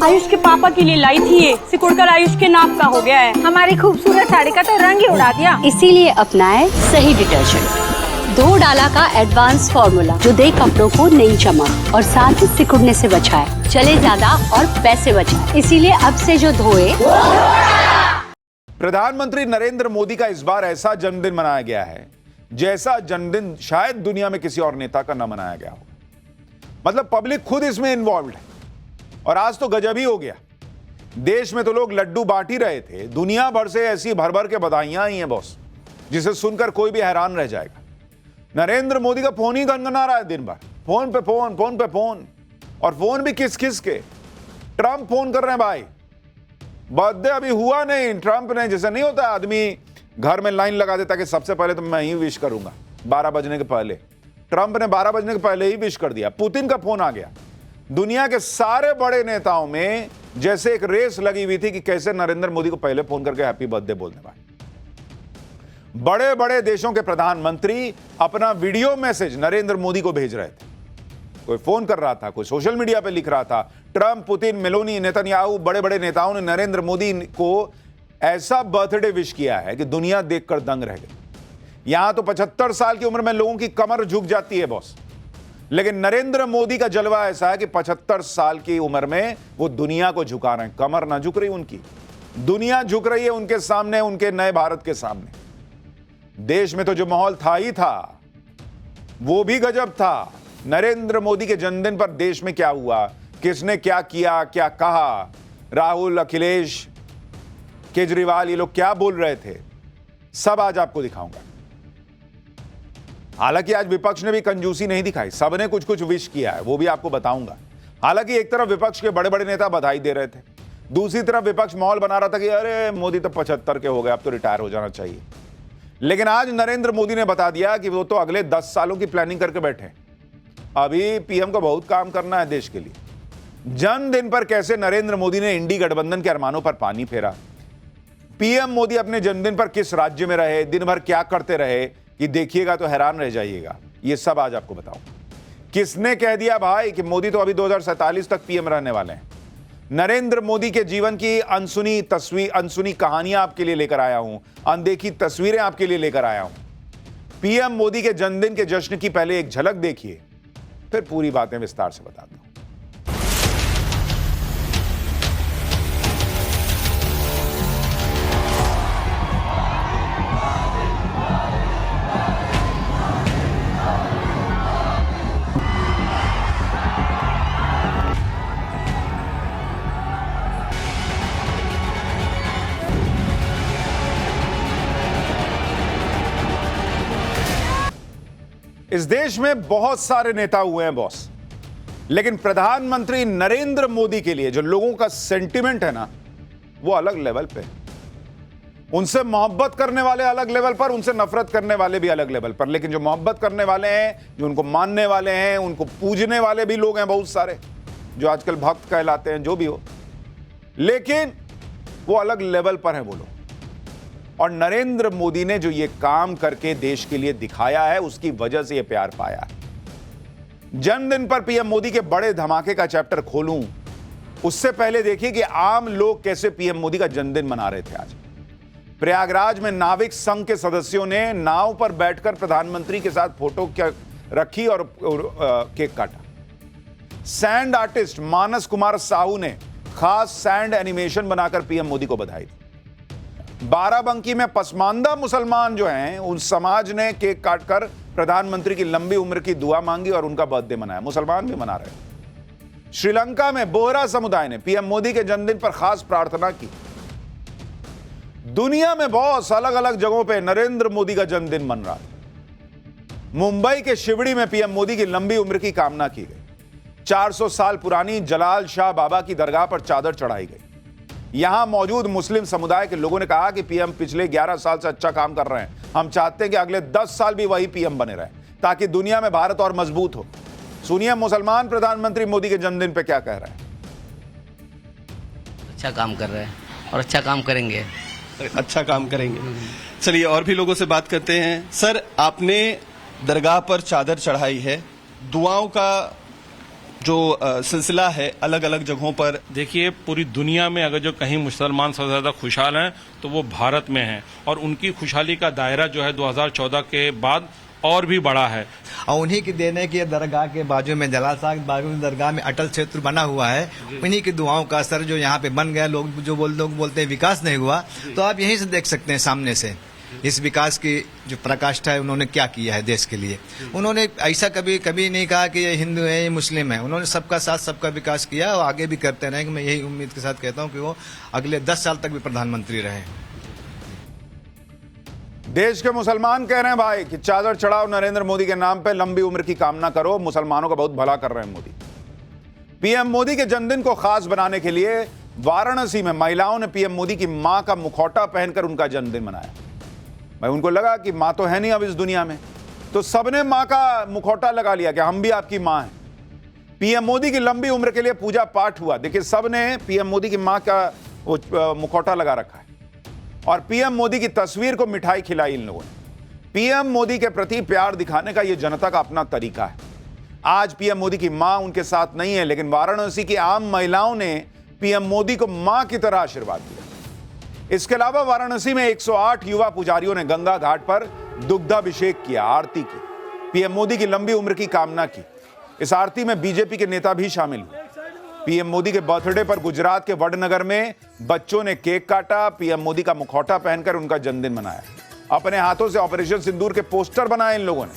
आयुष के पापा के लिए लाई थी ये, सिकुड़कर आयुष के नाक का हो गया है। हमारी खूबसूरत साड़ी का तो रंग ही उड़ा दिया। इसीलिए अपनाए सही डिटर्जेंट, 2 डाला का एडवांस फॉर्मूला जो दे कपड़ों को नई चमक और साथ ही सिकुड़ने से बचाए, चले ज्यादा और पैसे बचाए। इसीलिए अब से जो धोए। प्रधानमंत्री नरेंद्र मोदी का इस बार ऐसा जन्मदिन मनाया गया है जैसा जन्मदिन शायद दुनिया में किसी और नेता का न मनाया गया हो। मतलब पब्लिक खुद इसमें इन्वॉल्व है और आज तो गजब ही हो गया। देश में तो लोग लड्डू बांट ही रहे थे, दुनिया भर से ऐसी भर भर के बधाइयां आई हैं बॉस, जिसे सुनकर कोई भी हैरान रह जाएगा। नरेंद्र मोदी का फोन ही गनगना रहा है दिन भर, फोन पे फोन, फोन पे फोन, और फोन भी किस किस के। ट्रंप फोन कर रहे हैं भाई, बर्थडे अभी हुआ नहीं, ट्रंप ने, जैसे नहीं होता आदमी घर में लाइन लगा देता कि सबसे पहले तो मैं ही विश करूंगा 12 बजने के पहले, ट्रंप ने 12 बजने के पहले ही विश कर दिया। पुतिन का फोन आ गया। दुनिया के सारे बड़े नेताओं में जैसे एक रेस लगी हुई थी कि कैसे नरेंद्र मोदी को पहले फोन करके हैप्पी बर्थडे बोल दे भाई। बड़े बड़े देशों के प्रधानमंत्री अपना वीडियो मैसेज नरेंद्र मोदी को भेज रहे थे। कोई फोन कर रहा था, कोई सोशल मीडिया पे लिख रहा था। ट्रंप, पुतिन, मेलोनी, नेतन्याहू, बड़े बड़े नेताओं ने नरेंद्र मोदी को ऐसा बर्थडे विश किया है कि दुनिया देखकर दंग रह गई। यहां तो 75 साल की उम्र में लोगों की कमर झुक जाती है बॉस, लेकिन नरेंद्र मोदी का जलवा ऐसा है कि 75 साल की उम्र में वो दुनिया को झुका रहे हैं। कमर ना झुक रही उनकी, दुनिया झुक रही है उनके सामने, उनके नए भारत के सामने। देश में तो जो माहौल था ही था, वो भी गजब था। नरेंद्र मोदी के जन्मदिन पर देश में क्या हुआ, किसने क्या किया, क्या कहा, राहुल, अखिलेश, केजरीवाल, ये लोग क्या बोल रहे थे, सब आज आपको दिखाऊंगा। हालांकि आज विपक्ष ने भी कंजूसी नहीं दिखाई, सबने कुछ कुछ विश किया है, वो भी आपको बताऊंगा। हालांकि एक तरफ विपक्ष के बड़े बड़े नेता बधाई दे रहे थे, दूसरी तरफ विपक्ष माहौल बना रहा था कि अरे मोदी तो 75 के हो गए, अब तो रिटायर हो जाना चाहिए। लेकिन आज नरेंद्र मोदी ने बता दिया कि वो तो अगले 10 सालों की प्लानिंग करके बैठे। अभी पीएम को बहुत काम करना है देश के लिए। जन्मदिन पर कैसे नरेंद्र मोदी ने इंडी गठबंधन के अरमानों पर पानी फेरा, पीएम मोदी अपने जन्मदिन पर किस राज्य में रहे, दिन भर क्या करते रहे, कि देखिएगा तो हैरान रह जाइएगा। ये सब आज आपको बताऊं। किसने कह दिया भाई कि मोदी तो अभी 2047 तक पीएम रहने वाले हैं। नरेंद्र मोदी के जीवन की अनसुनी कहानियां आपके लिए लेकर आया हूं, अनदेखी तस्वीरें आपके लिए लेकर आया हूं। पीएम मोदी के जन्मदिन के जश्न की पहले एक झलक देखिए, फिर पूरी बातें विस्तार से बताता हूं। इस देश में बहुत सारे नेता हुए हैं बॉस, लेकिन प्रधानमंत्री नरेंद्र मोदी के लिए जो लोगों का सेंटिमेंट है ना, वो अलग लेवल पे। उनसे मोहब्बत करने वाले अलग लेवल पर, उनसे नफरत करने वाले भी अलग लेवल पर। लेकिन जो मोहब्बत करने वाले हैं, जो उनको मानने वाले हैं, उनको पूजने वाले भी लोग हैं बहुत सारे, जो आजकल भक्त कहलाते हैं, जो भी हो, लेकिन वो अलग लेवल पर हैं वो लोग। और नरेंद्र मोदी ने जो ये काम करके देश के लिए दिखाया है, उसकी वजह से ये प्यार पाया है। जन्मदिन पर पीएम मोदी के बड़े धमाके का चैप्टर खोलूं, उससे पहले देखिए कि आम लोग कैसे पीएम मोदी का जन्मदिन मना रहे थे। आज प्रयागराज में नाविक संघ के सदस्यों ने नाव पर बैठकर प्रधानमंत्री के साथ फोटो रखी और केक काटा। सैंड आर्टिस्ट मानस कुमार साहू ने खास सैंड एनिमेशन बनाकर पीएम मोदी को बधाई दी। बाराबंकी में पसमानदा मुसलमान जो हैं, उन समाज ने केक काटकर प्रधानमंत्री की लंबी उम्र की दुआ मांगी और उनका बर्थडे मनाया। मुसलमान भी मना रहे हैं। श्रीलंका में बोहरा समुदाय ने पीएम मोदी के जन्मदिन पर खास प्रार्थना की। दुनिया में बहुत अलग अलग जगहों पे नरेंद्र मोदी का जन्मदिन मन रहा था। मुंबई के शिवड़ी में पीएम मोदी की लंबी उम्र की कामना की गई। 400 साल पुरानी जलाल शाह बाबा की दरगाह पर चादर चढ़ाई गई। यहां मौजूद मुस्लिम समुदाय के लोगों ने कहा कि पीएम पिछले 11 साल से अच्छा काम कर रहे हैं, हम चाहते हैं कि अगले 10 साल भी वही पीएम बने रहें ताकि दुनिया में भारत और मजबूत हो। सुनिए मुसलमान प्रधानमंत्री मोदी के जन्मदिन पे क्या कह रहे हैं। अच्छा काम कर रहे हैं और अच्छा काम करेंगे। अच्छा काम करेंगे। चलिए और भी लोगों से बात करते हैं। सर, आपने दरगाह पर चादर चढ़ाई है, दुआओं का जो सिलसिला है अलग अलग जगहों पर। देखिए, पूरी दुनिया में अगर जो कहीं मुसलमान सबसे ज्यादा खुशहाल हैं तो वो भारत में हैं, और उनकी खुशहाली का दायरा जो है 2014 के बाद और भी बड़ा है। और उन्हीं की देने की दरगाह के बाजू में जलाल साहब बाजू में दरगाह में अटल क्षेत्र बना हुआ है, उन्हीं की दुआओं का असर जो यहाँ पे बन गया। लोग बोलते हैं विकास नहीं हुआ, तो आप यहीं से देख सकते हैं सामने से इस विकास की जो पराकाष्ठा है उन्होंने क्या किया है देश के लिए। उन्होंने ऐसा कभी नहीं कहा कि ये हिंदू है ये मुस्लिम है, उन्होंने सबका साथ सबका विकास किया और आगे भी करते रहेंगे। मैं यही उम्मीद के साथ कहता हूँ कि वो अगले 10 साल तक भी प्रधानमंत्री रहे। देश के मुसलमान कह रहे हैं भाई कि चादर चढ़ाओ नरेंद्र मोदी के नाम पे, लंबी उम्र की कामना करो, मुसलमानों का बहुत भला कर रहे हैं मोदी। पीएम मोदी के जन्मदिन को खास बनाने के लिए वाराणसी में महिलाओं ने पीएम मोदी की मां का मुखौटा पहनकर उनका जन्मदिन मनाया। भाई उनको लगा कि मां तो है नहीं अब इस दुनिया में, तो सबने मां का मुखौटा लगा लिया कि हम भी आपकी मां हैं। पीएम मोदी की लंबी उम्र के लिए पूजा पाठ हुआ। देखिए, सबने पीएम मोदी की मां का वो मुखौटा लगा रखा है और पीएम मोदी की तस्वीर को मिठाई खिलाई इन लोगों ने। पीएम मोदी के प्रति प्यार दिखाने का यह जनता का अपना तरीका है। आज पीएम मोदी की मां उनके साथ नहीं है, लेकिन वाराणसी की आम महिलाओं ने पीएम मोदी को मां की तरह आशीर्वाद दिया। इसके अलावा वाराणसी में 108 युवा पुजारियों ने गंगा घाट पर दुग्धाभिषेक किया, आरती की, पीएम मोदी की लंबी उम्र की कामना की। इस आरती में बीजेपी के नेता भी शामिल हुए। पीएम मोदी के बर्थडे पर गुजरात के वडनगर में बच्चों ने केक काटा, पीएम मोदी का मुखौटा पहनकर उनका जन्मदिन मनाया। अपने हाथों से ऑपरेशन सिंदूर के पोस्टर बनाए इन लोगों ने।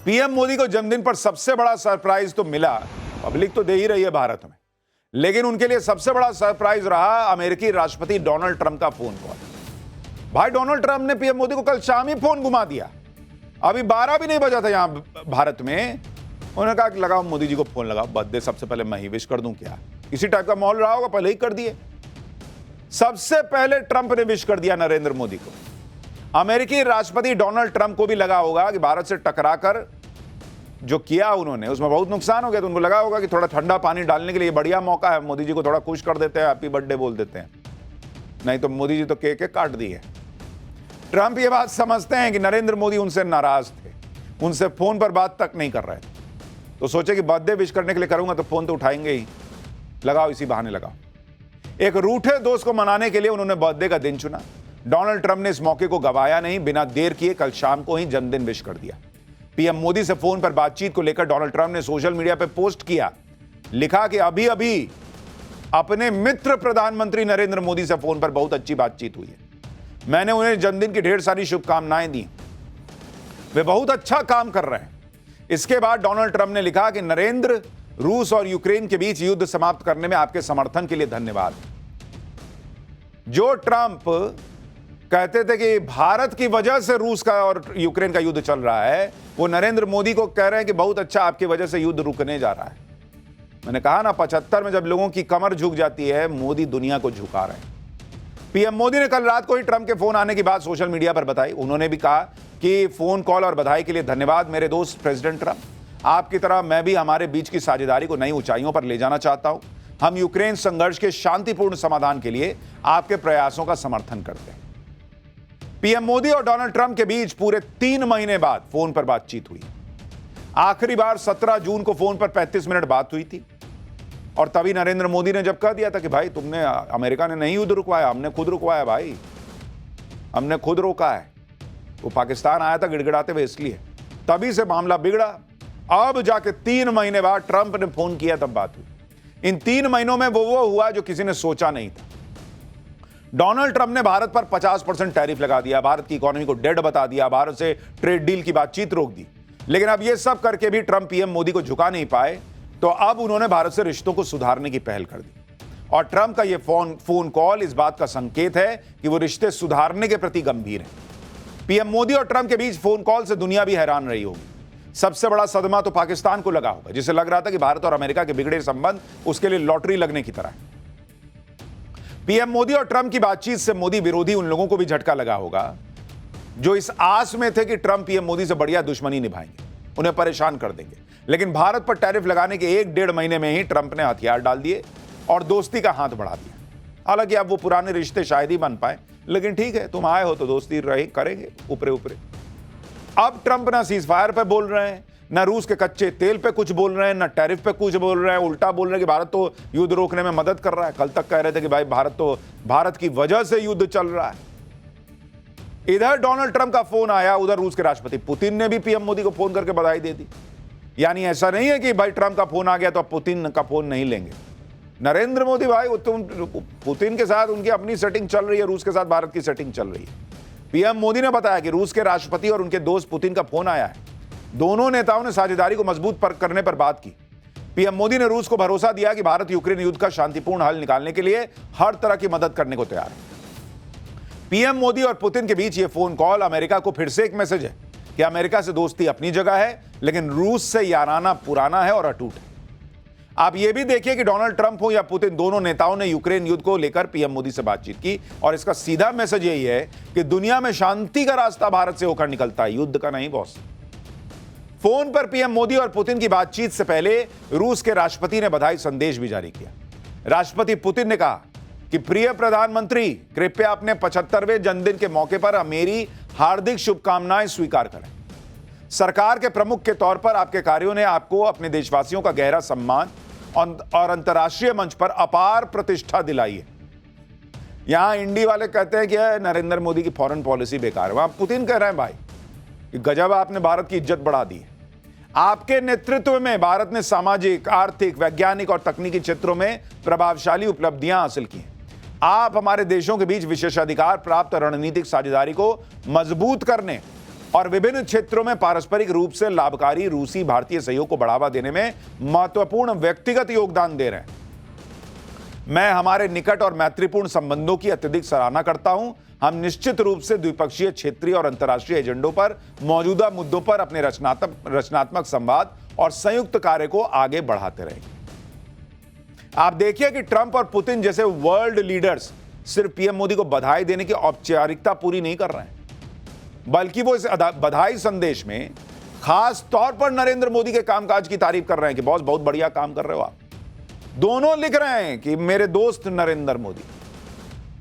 पीएम मोदी को जन्मदिन पर सबसे बड़ा सरप्राइज तो मिला, पब्लिक तो दे ही रही है भारत में, लेकिन उनके लिए सबसे बड़ा सरप्राइज रहा अमेरिकी राष्ट्रपति डोनाल्ड ट्रंप का फोन कॉल। भाई डोनाल्ड ट्रंप ने पीएम मोदी को कल शाम ही फोन घुमा दिया, अभी 12 भी नहीं बजा था यहां भारत में। उन्होंने कहा कि लगाओ मोदी जी को फोन लगाओ, बर्थडे सबसे पहले मैं ही विश कर दूं क्या। इसी टाइप का माहौल रहा होगा, पहले ही कर दिए। सबसे पहले ट्रंप ने विश कर दिया नरेंद्र मोदी को। अमेरिकी राष्ट्रपति डोनाल्ड ट्रंप को भी लगा होगा कि भारत से टकराकर जो किया उन्होंने उसमें बहुत नुकसान हो गया, तो उनको लगा होगा कि थोड़ा ठंडा पानी डालने के लिए बढ़िया मौका है, मोदी जी को थोड़ा खुश कर देते हैं, हैप्पी बर्थडे बोल देते हैं। नहीं तो मोदी जी तो केक काट दिए। ट्रंप ये बात समझते हैं कि नरेंद्र मोदी उनसे नाराज थे, उनसे फोन पर बात तक नहीं कर रहे थे, तो सोचे कि बर्थडे विश करने के लिए करूंगा तो फोन तो उठाएंगे ही, लगाओ इसी बहाने लगाओ। एक रूठे दोस्त को मनाने के लिए उन्होंने बर्थडे का दिन चुना। डोनाल्ड ट्रंप ने इस मौके को गवाया नहीं, बिना देर किए कल शाम को ही जन्मदिन विश कर दिया। पीएम मोदी से फोन पर बातचीत को लेकर डोनाल्ड ट्रंप ने सोशल मीडिया पर पोस्ट किया, लिखा कि अभी अभी अपने मित्र प्रधानमंत्री नरेंद्र मोदी से फोन पर बहुत अच्छी बातचीत हुई है, मैंने उन्हें जन्मदिन की ढेर सारी शुभकामनाएं दी, वे बहुत अच्छा काम कर रहे हैं। इसके बाद डोनाल्ड ट्रंप ने लिखा कि नरेंद्र, रूस और यूक्रेन के बीच युद्ध समाप्त करने में आपके समर्थन के लिए धन्यवाद। जो ट्रंप कहते थे कि भारत की वजह से रूस का और यूक्रेन का युद्ध चल रहा है, वो नरेंद्र मोदी को कह रहे हैं कि बहुत अच्छा, आपकी वजह से युद्ध रुकने जा रहा है। मैंने कहा ना, 75 में जब लोगों की कमर झुक जाती है, मोदी दुनिया को झुका रहे हैं। पीएम मोदी ने कल रात को ही ट्रंप के फोन आने की बात सोशल मीडिया पर बताई। उन्होंने भी कहा कि फोन कॉल और बधाई के लिए धन्यवाद मेरे दोस्त प्रेसिडेंट ट्रंप, आपकी तरह मैं भी हमारे बीच की साझेदारी को नई ऊंचाइयों पर ले जाना चाहता हूं। हम यूक्रेन संघर्ष के शांतिपूर्ण समाधान के लिए आपके प्रयासों का समर्थन करते हैं। पीएम मोदी और डोनाल्ड ट्रंप के बीच पूरे 3 महीने बाद फोन पर बातचीत हुई। आखिरी बार 17 जून को फोन पर 35 मिनट बात हुई थी, और तभी नरेंद्र मोदी ने जब कह दिया था कि भाई तुमने, अमेरिका ने नहीं युद्ध रुकवाया, हमने खुद रुकवाया भाई, हमने खुद रोका है। वो पाकिस्तान आया था गिड़गिड़ाते हुए, इसलिए तभी से मामला बिगड़ा। अब जाके 3 महीने बाद ट्रंप ने फोन किया, तब बात हुई। इन 3 महीनों में वो हुआ जो किसी ने सोचा नहीं था। डोनाल्ड ट्रंप ने भारत पर 50% टैरिफ लगा दिया, भारत की इकोनॉमी को डेड बता दिया, भारत से ट्रेड डील की बातचीत रोक दी। लेकिन अब ये सब करके भी ट्रंप पीएम मोदी को झुका नहीं पाए, तो अब उन्होंने भारत से रिश्तों को सुधारने की पहल कर दी। और ट्रंप का यह फोन कॉल इस बात का संकेत है कि वो रिश्ते सुधारने के प्रति गंभीर हैं। पीएम मोदी और ट्रंप के बीच फोन कॉल से दुनिया भी हैरान रही होगी। सबसे बड़ा सदमा तो पाकिस्तान को लगा होगा, जिसे लग रहा था कि भारत और अमेरिका के बिगड़े संबंध उसके लिए लॉटरी लगने की तरह है। पीएम मोदी और ट्रंप की बातचीत से मोदी विरोधी उन लोगों को भी झटका लगा होगा जो इस आस में थे कि ट्रंप पीएम मोदी से बढ़िया दुश्मनी निभाएंगे, उन्हें परेशान कर देंगे। लेकिन भारत पर टैरिफ लगाने के 1-1.5 महीने में ही ट्रंप ने हथियार डाल दिए और दोस्ती का हाथ बढ़ा दिया। हालांकि अब वो पुराने रिश्ते शायद ही बन पाए, लेकिन ठीक है, तुम आए हो तो दोस्ती रही करेंगे ऊपरे ऊपरे। अब ट्रंप ना सीज फायर पर बोल रहे हैं, ना रूस के कच्चे तेल पे कुछ बोल रहे हैं, ना टैरिफ पे कुछ बोल रहे हैं, उल्टा बोल रहे हैं कि भारत तो युद्ध रोकने में मदद कर रहा है। कल तक कह रहे थे कि भाई भारत की वजह से युद्ध चल रहा है। इधर डोनाल्ड ट्रंप का फोन आया, उधर रूस के राष्ट्रपति पुतिन ने भी पीएम मोदी को फोन करके बधाई दे दी। यानी ऐसा नहीं है कि भाई ट्रंप का फोन आ गया तो अब पुतिन का फोन नहीं लेंगे। नरेंद्र मोदी भाई पुतिन के साथ उनकी अपनी सेटिंग चल रही है, रूस के साथ भारत की सेटिंग चल रही है। पीएम मोदी ने बताया कि रूस के राष्ट्रपति और उनके दोस्त पुतिन का फोन आया है। दोनों नेताओं ने साझेदारी को मजबूत करने पर बात की। पीएम मोदी ने रूस को भरोसा दिया कि भारत यूक्रेन युद्ध का शांतिपूर्ण हल निकालने के लिए हर तरह की मदद करने को तैयार है। पीएम मोदी और पुतिन के बीच यह फोन कॉल अमेरिका को फिर से एक मैसेज है कि अमेरिका से दोस्ती अपनी जगह है, लेकिन रूस से याराना पुराना है और अटूट है। आप यह भी देखिए कि डोनाल्ड ट्रंप हो या पुतिन, दोनों नेताओं ने यूक्रेन युद्ध को लेकर पीएम मोदी से बातचीत की और इसका सीधा मैसेज यही है कि दुनिया में शांति का रास्ता भारत से होकर निकलता है, युद्ध का नहीं बॉस। फोन पर पीएम मोदी और पुतिन की बातचीत से पहले रूस के राष्ट्रपति ने बधाई संदेश भी जारी किया। राष्ट्रपति पुतिन ने कहा कि प्रिय प्रधानमंत्री, कृपया अपने 75वें जन्मदिन के मौके पर मेरी हार्दिक शुभकामनाएं स्वीकार करें। सरकार के प्रमुख के तौर पर आपके कार्यों ने आपको अपने देशवासियों का गहरा सम्मान और अंतर्राष्ट्रीय मंच पर अपार प्रतिष्ठा दिलाई है। यहां इंडी वाले कहते हैं कि नरेंद्र मोदी की फॉरेन पॉलिसी बेकार है, वहां पुतिन कह रहे हैं भाई कि गजब आपने भारत की इज्जत बढ़ा दी है। आपके नेतृत्व में भारत ने सामाजिक, आर्थिक, वैज्ञानिक और तकनीकी क्षेत्रों में प्रभावशाली उपलब्धियां हासिल की हैं। आप हमारे देशों के बीच विशेषाधिकार प्राप्त रणनीतिक साझेदारी को मजबूत करने और विभिन्न क्षेत्रों में पारस्परिक रूप से लाभकारी रूसी भारतीय सहयोग को बढ़ावा देने में महत्वपूर्ण व्यक्तिगत योगदान दे रहे हैं। मैं हमारे निकट और मैत्रीपूर्ण संबंधों की अत्यधिक सराहना करता हूं। हम निश्चित रूप से द्विपक्षीय, क्षेत्रीय और अंतर्राष्ट्रीय एजेंडों पर मौजूदा मुद्दों पर अपने रचनात्मक संवाद और संयुक्त कार्य को आगे बढ़ाते रहेंगे। आप देखिए कि ट्रंप और पुतिन जैसे वर्ल्ड लीडर्स सिर्फ पीएम मोदी को बधाई देने की औपचारिकता पूरी नहीं कर रहे हैं, बल्कि वो इस बधाई संदेश में खास तौर पर नरेंद्र मोदी के कामकाज की तारीफ कर रहे हैं कि बॉस बहुत बढ़िया काम कर रहे हो आप। दोनों लिख रहे हैं कि मेरे दोस्त नरेंद्र मोदी।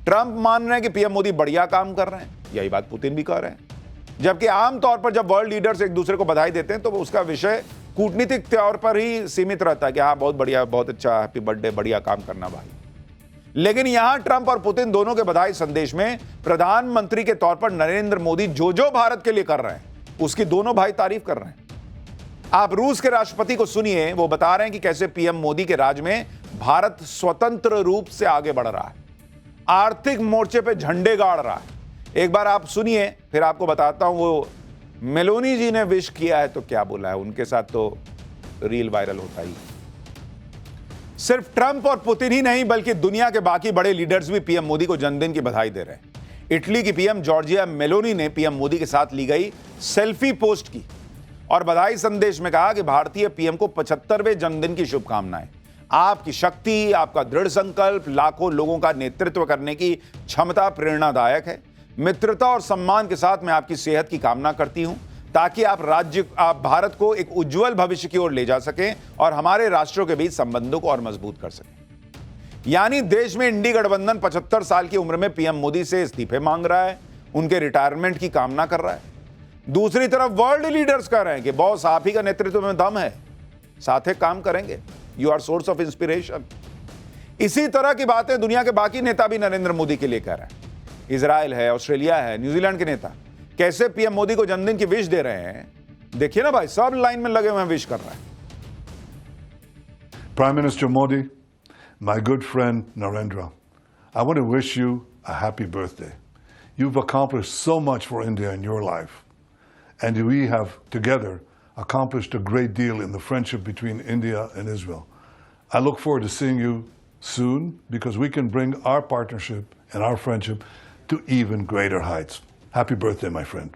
ट्रंप मान रहे हैं कि पीएम मोदी बढ़िया काम कर रहे हैं, यही बात पुतिन भी कह रहे हैं। जबकि आमतौर पर जब वर्ल्ड लीडर्स एक दूसरे को बधाई देते हैं तो उसका विषय कूटनीतिक तौर पर ही सीमित रहता है कि हाँ बहुत बढ़िया, बहुत अच्छा, हैप्पी बर्थडे, बढ़िया काम करना भाई। लेकिन यहां ट्रंप और पुतिन दोनों के बधाई संदेश में प्रधानमंत्री के तौर पर नरेंद्र मोदी जो भारत के लिए कर रहे हैं उसकी दोनों भाई तारीफ कर रहे हैं। आप रूस के राष्ट्रपति को सुनिए, वो बता रहे हैं कि कैसे पीएम मोदी के राज में भारत स्वतंत्र रूप से आगे बढ़ रहा है, आर्थिक मोर्चे पे झंडे गाड़ रहा है। एक बार आप सुनिए, फिर आपको बताता हूं वो मेलोनी जी ने विश किया है तो क्या बोला है। उनके साथ तो रील वायरल होता ही। सिर्फ ट्रंप और पुतिन ही नहीं बल्कि दुनिया के बाकी बड़े लीडर्स भी पीएम मोदी को जन्मदिन की बधाई दे रहे हैं। इटली की पीएम जॉर्जिया मेलोनी ने पीएम मोदी के साथ ली गई सेल्फी पोस्ट की और बधाई संदेश में कहा कि भारतीय पीएम को 75वें जन्मदिन की शुभकामनाएं। आपकी शक्ति, आपका दृढ़ संकल्प, लाखों लोगों का नेतृत्व करने की क्षमता प्रेरणादायक है। मित्रता और सम्मान के साथ मैं आपकी सेहत की कामना करती हूं ताकि आप भारत को एक उज्जवल भविष्य की ओर ले जा सकें और हमारे राष्ट्रों के बीच संबंधों को और मजबूत कर सकें। यानी देश में इंडी गठबंधन 75 साल की उम्र में पीएम मोदी से इस्तीफे मांग रहा है, उनके रिटायरमेंट की कामना कर रहा है। दूसरी तरफ वर्ल्ड लीडर्स कह रहे हैं कि बॉस आप ही का नेतृत्व में दम है, साथ ही काम करेंगे, you are source of inspiration. इसी तरह की बातें दुनिया के बाकी नेता भी नरेंद्र मोदी के लिए कह रहे हैं। इजराइल है, ऑस्ट्रेलिया है, न्यूजीलैंड के नेता कैसे पीएम मोदी को जन्मदिन की विश दे रहे हैं। देखिए ना भाई, सब लाइन में लगे हुए हैं, विश कर रहे हैं। Prime Minister Modi, my good friend Narendra, I want to wish you a happy birthday. You've accomplished so much for India in your life, and we have together accomplished a great deal in the friendship between India and Israel. I look forward to seeing you soon because we can bring our partnership and our friendship to even greater heights. Happy birthday, my friend.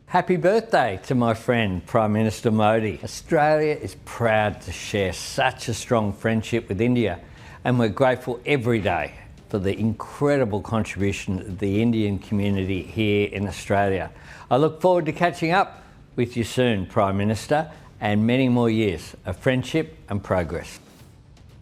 Happy birthday to my friend, Prime Minister Modi. Australia is proud to share such a strong friendship with India, and we're grateful every day for the incredible contribution of the Indian community here in Australia. I look forward to catching up with you soon, Prime Minister, and many more years of friendship and progress.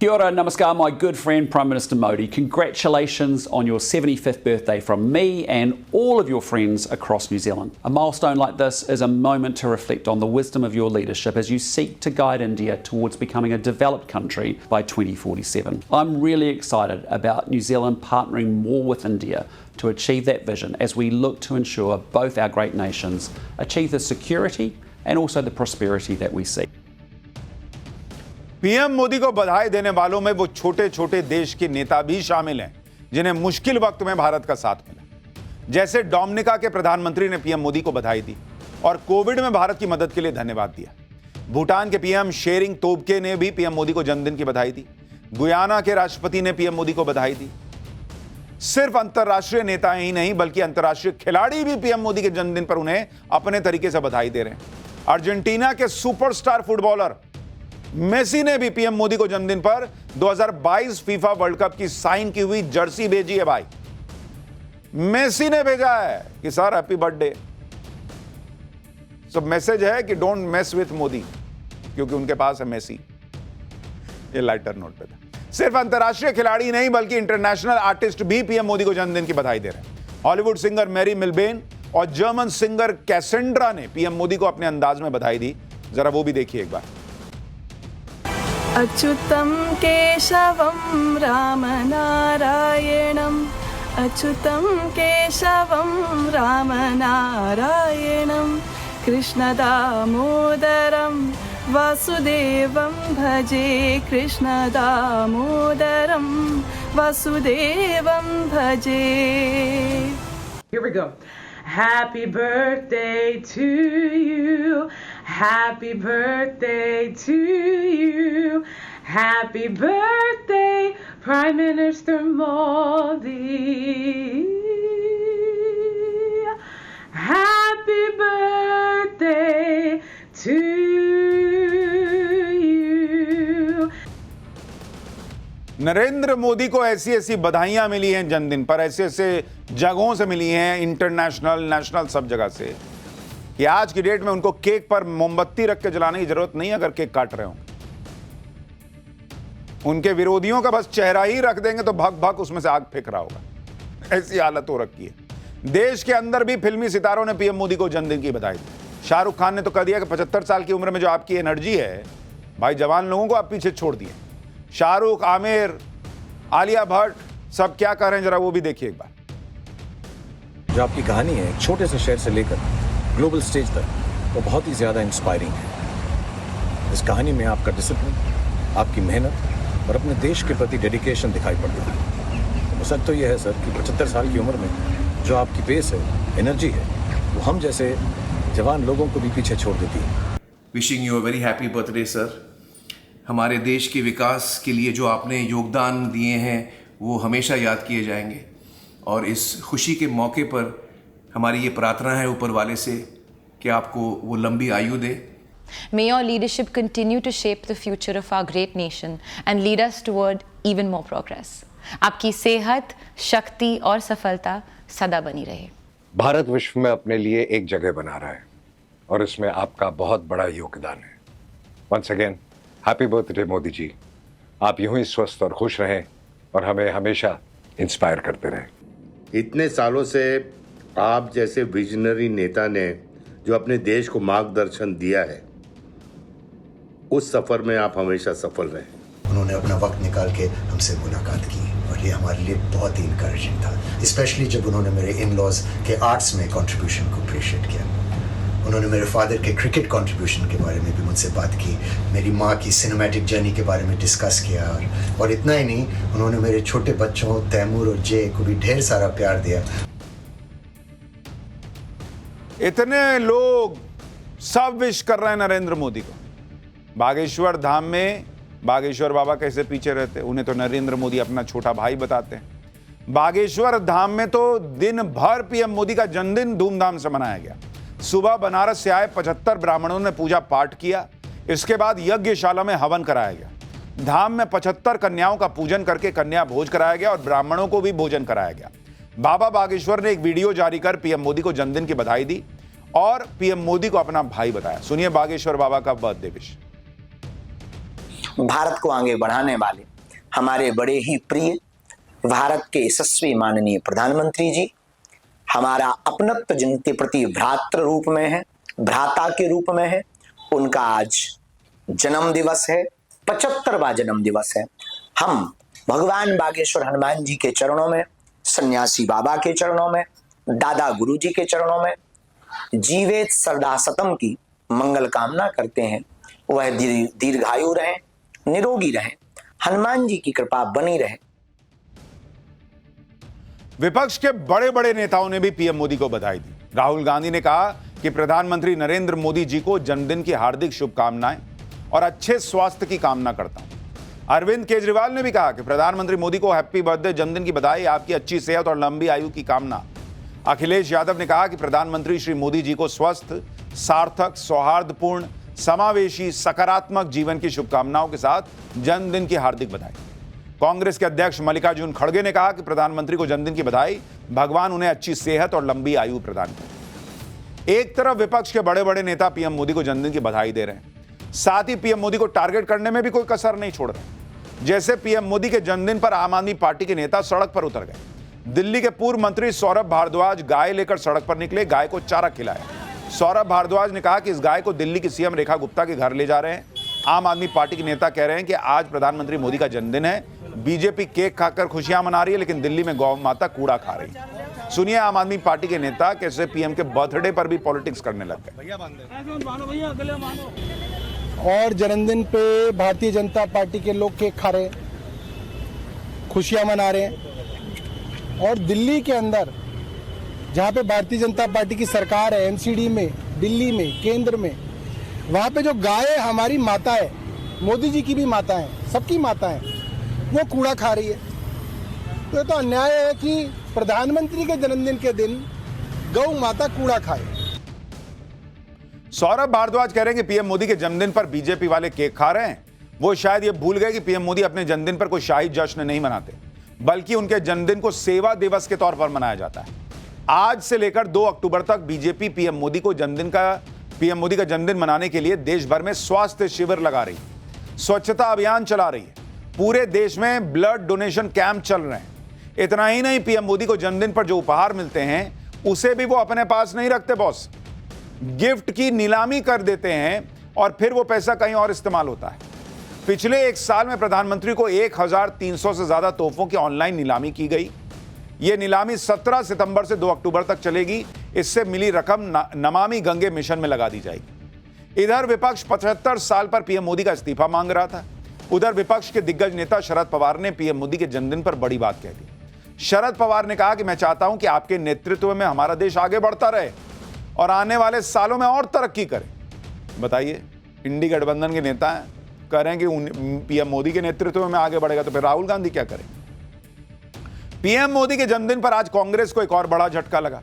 Kia ora, namaskar, my good friend Prime Minister Modi. Congratulations on your 75th birthday from me and all of your friends across New Zealand. A milestone like this is a moment to reflect on the wisdom of your leadership as you seek to guide India towards becoming a developed country by 2047. I'm really excited about New Zealand partnering more with India to achieve that vision as we look to ensure both our great nations achieve the security and also the prosperity that we seek. PM Modi को बधाई देने वालों में वो छोटे छोटे देश के नेता भी शामिल हैं जिन्हें मुश्किल वक्त में भारत का साथ मिला। जैसे डोमिनिका के प्रधानमंत्री ने पीएम मोदी को बधाई दी और कोविड में भारत की मदद के लिए धन्यवाद दिया। भूटान के पीएम शेरिंग तोब्गे ने भी पीएम मोदी को जन्मदिन की बधाई दी। गुयाना के राष्ट्रपति ने पीएम मोदी को बधाई दी। सिर्फ अंतर्राष्ट्रीय नेता ही नहीं बल्कि अंतर्राष्ट्रीय खिलाड़ी भी पीएम मोदी के जन्मदिन पर उन्हें अपने तरीके से बधाई दे रहे हैं। अर्जेंटीना के सुपरस्टार फुटबॉलर मेसी ने भी पीएम मोदी को जन्मदिन पर 2022 फीफा वर्ल्ड कप की साइन की हुई जर्सी भेजी है। भाई मेसी ने भेजा है कि सर हैप्पी बर्थडे। सब मैसेज है कि डोंट मेस विथ मोदी, क्योंकि उनके पास है मेसी। ये लाइटर नोट पे था। सिर्फ अंतर्राष्ट्रीय खिलाड़ी नहीं बल्कि इंटरनेशनल आर्टिस्ट भी पीएम मोदी को जन्मदिन की बधाई दे रहे हैं। हॉलीवुड सिंगर मैरी मिलबेन और जर्मन सिंगर कैसेंड्रा ने पीएम मोदी को अपने अंदाज में बधाई दी। जरा वो भी देखिए एक बार। अच्युतं केशवं रामनारायणम् अच्युतं केशवं रामनारायणं कृष्णदामोदरं वासुदेवं भजे कृष्णदामोदरं वासुदेवं भजे। Here we go. Happy birthday to you. Happy birthday to you. Happy birthday, Prime Minister Modi. Happy birthday to you. Narendra Modi को ऐसी ऐसी बधाइयां मिली हैं जन्मदिन पर, ऐसे ऐसे जगहों से मिली हैं, इंटरनेशनल नेशनल सब जगह से, कि आज की डेट में उनको केक पर मोमबत्ती रख के जलाने की जरूरत नहीं अगर केक काट रहे हो। उनके विरोधियों का बस चेहरा ही रख देंगे तो भग भग उसमें से आग फेंक रहा होगा। ऐसी हालत हो रखी है। देश के अंदर भी फिल्मी सितारों ने पीएम मोदी को जन्मदिन की बधाई दी। शाहरुख खान ने तो कह दिया कि 75 साल की उम्र में जो आपकी एनर्जी है भाई, जवान लोगों को आप पीछे छोड़ दिए। शाहरुख, आमिर, आलिया भट्ट सब क्या कह रहे हैं जरा वो भी देखिए एक बार। जो आपकी कहानी है एक छोटे से शहर से लेकर ग्लोबल स्टेज तक, वो बहुत ही ज़्यादा इंस्पायरिंग है। इस कहानी में आपका डिसिप्लिन, आपकी मेहनत और अपने देश के प्रति डेडिकेशन दिखाई पड़ता है। तो सच तो ये है सर कि 75 साल की उम्र में जो आपकी पेस है, एनर्जी है, वो हम जैसे जवान लोगों को भी पीछे छोड़ देती है। Wishing you a very happy birthday sir. हमारे देश के विकास के लिए जो आपने योगदान दिए हैं वो हमेशा याद किए जाएंगे, और इस खुशी के मौके पर हमारी ये प्रार्थना है ऊपर वाले से कि आपको वो लंबी आयु दे। May your leadership continue to shape the future of our great nation and lead us toward even more progress. आपकी सेहत, शक्ति और सफलता सदा बनी रहे। भारत विश्व में अपने लिए एक जगह बना रहा है और इसमें आपका बहुत बड़ा योगदान है। Once again, happy birthday Modi ji. आप यूं ही स्वस्थ और खुश रहें और हमें हमेशा इंस्पायर करते रहें। इतने सालों से आप जैसे विजनरी नेता ने जो अपने देश को मार्गदर्शन दिया है, उस सफर में आप हमेशा सफल रहे। उन्होंने अपना वक्त निकाल के हमसे मुलाकात की और ये हमारे लिए बहुत ही इनकरेजिंग था, स्पेशली जब उन्होंने मेरे इन लॉज के आर्ट्स में कंट्रीब्यूशन को अप्रिशिएट किया। उन्होंने मेरे फादर के क्रिकेट कंट्रीब्यूशन के बारे में भी मुझसे बात की, मेरी माँ की सिनेमैटिक जर्नी के बारे में डिस्कस किया, और इतना ही नहीं, उन्होंने मेरे छोटे बच्चों तैमूर और जय को भी ढेर सारा प्यार दिया। इतने लोग सब विश कर रहे हैं नरेंद्र मोदी को। बागेश्वर धाम में बागेश्वर बाबा कैसे पीछे रहते, उन्हें तो नरेंद्र मोदी अपना छोटा भाई बताते हैं। बागेश्वर धाम में तो दिन भर पीएम मोदी का जन्मदिन धूमधाम से मनाया गया। सुबह बनारस से आए 75 ब्राह्मणों ने पूजा पाठ किया। इसके बाद यज्ञशाला में हवन कराया गया। धाम में 75 कन्याओं का पूजन करके कन्या भोज कराया गया और ब्राह्मणों को भी भोजन कराया गया। बाबा बागेश्वर ने एक वीडियो जारी कर पीएम मोदी को जन्मदिन की बधाई दी और पीएम मोदी को अपना भाई बताया। सुनिए बागेश्वर बाबा का बर्थडे विश। भारत को आगे बढ़ाने वाले हमारे बड़े ही प्रिय भारत के यशस्वी माननीय प्रधानमंत्री जी हमारा अपनत्व जिनके प्रति भ्रातृ रूप में है, भ्राता के रूप में है, उनका आज जन्म दिवस है, 75वां जन्म दिवस है। हम भगवान बागेश्वर हनुमान जी के चरणों में, सन्यासी बाबा के चरणों में, दादा गुरु जी के चरणों में जीवेत सरदा सतम की मंगल कामना करते हैं। वह दीर्घायु रहें, निरोगी रहें, हनुमान जी की कृपा बनी रहे। विपक्ष के बड़े बड़े नेताओं ने भी पीएम मोदी को बधाई दी। राहुल गांधी ने कहा कि प्रधानमंत्री नरेंद्र मोदी जी को जन्मदिन की हार्दिक शुभकामनाएं और अच्छे स्वास्थ्य की कामना करता हूं। अरविंद केजरीवाल ने भी कहा कि प्रधानमंत्री मोदी को हैप्पी बर्थडे, जन्मदिन की बधाई, आपकी अच्छी सेहत और लंबी आयु की कामना। अखिलेश यादव ने कहा कि प्रधानमंत्री श्री मोदी जी को स्वस्थ, सार्थक, सौहार्दपूर्ण, समावेशी, सकारात्मक जीवन की शुभकामनाओं के साथ जन्मदिन की हार्दिक बधाई। कांग्रेस के अध्यक्ष मल्लिकार्जुन खड़गे ने कहा कि प्रधानमंत्री को जन्मदिन की बधाई, भगवान उन्हें अच्छी सेहत और लंबी आयु प्रदान करे। एक तरफ विपक्ष के बड़े बड़े नेता पीएम मोदी को जन्मदिन की बधाई दे रहे हैं, साथ ही पीएम मोदी को टारगेट करने में भी कोई कसर नहीं छोड़ रहे। जैसे पीएम मोदी के जन्मदिन पर आम आदमी पार्टी के नेता सड़क पर उतर गए। दिल्ली के पूर्व मंत्री सौरभ भारद्वाज गाय लेकर सड़क पर निकले, गाय को चारा खिलाया। सौरभ भारद्वाज ने कहा कि इस गाय को दिल्ली की सीएम रेखा गुप्ता के घर ले जा रहे हैं। आम आदमी पार्टी के नेता कह रहे हैं कि आज प्रधानमंत्री मोदी का जन्मदिन है, बीजेपी केक खाकर खुशियां मना रही है, लेकिन दिल्ली में गौ माता कूड़ा खा रही है। सुनिए आम आदमी पार्टी के नेता कैसे पीएम के बर्थडे पर भी पॉलिटिक्स करने लग गए। और जन्मदिन पे भारतीय जनता पार्टी के लोग केक खा रहे हैं, खुशियां मना रहे हैं। और दिल्ली के अंदर जहाँ पे भारतीय जनता पार्टी की सरकार है, एमसीडी में, दिल्ली में, केंद्र में, वहाँ पे जो गाय हमारी माता है, मोदी जी की भी माता है, सबकी माता है, वो कूड़ा खा रही है। तो ये तो अन्याय है कि प्रधानमंत्री के जन्मदिन के दिन गौ माता कूड़ा खाए। सौरभ भारद्वाज कह रहे हैं कि पीएम मोदी के जन्मदिन पर बीजेपी वाले केक खा रहे हैं। वो शायद ये भूल गए कि पीएम मोदी अपने जन्मदिन पर कोई शाही जश्न नहीं मनाते, बल्कि उनके जन्मदिन को सेवा दिवस के तौर पर मनाया जाता है। आज से लेकर 2 अक्टूबर तक बीजेपी पीएम मोदी का जन्मदिन मनाने के लिए देश भर में स्वास्थ्य शिविर लगा रही है, स्वच्छता अभियान चला रही है, पूरे देश में ब्लड डोनेशन कैंप चल रहे हैं। इतना ही नहीं, पीएम मोदी को जन्मदिन पर जो उपहार मिलते हैं उसे भी वो अपने पास नहीं रखते बॉस, गिफ्ट की नीलामी कर देते हैं और फिर वो पैसा कहीं और इस्तेमाल होता है। पिछले 1 साल में प्रधानमंत्री को 1300 से ज्यादा तोहफों की ऑनलाइन नीलामी की गई। यह नीलामी 17 सितंबर से 2 अक्टूबर तक चलेगी। इससे मिली रकम नमामि गंगे मिशन में लगा दी जाएगी। इधर विपक्ष 75 साल पर पीएम मोदी का इस्तीफा मांग रहा था। उधर विपक्ष के दिग्गज नेता शरद पवार ने पीएम मोदी के जन्मदिन पर बड़ी बात कह दी। शरद पवार ने कहा कि मैं चाहता हूं कि आपके नेतृत्व में हमारा देश आगे बढ़ता रहे और आने वाले सालों में और तरक्की करे। बताइए, इंडी गठबंधन के नेता हैं, कह रहे हैं कि पीएम मोदी के नेतृत्व में आगे बढ़ेगा, तो फिर राहुल गांधी क्या करें? पीएम मोदी के जन्मदिन पर आज कांग्रेस को एक और बड़ा झटका लगा।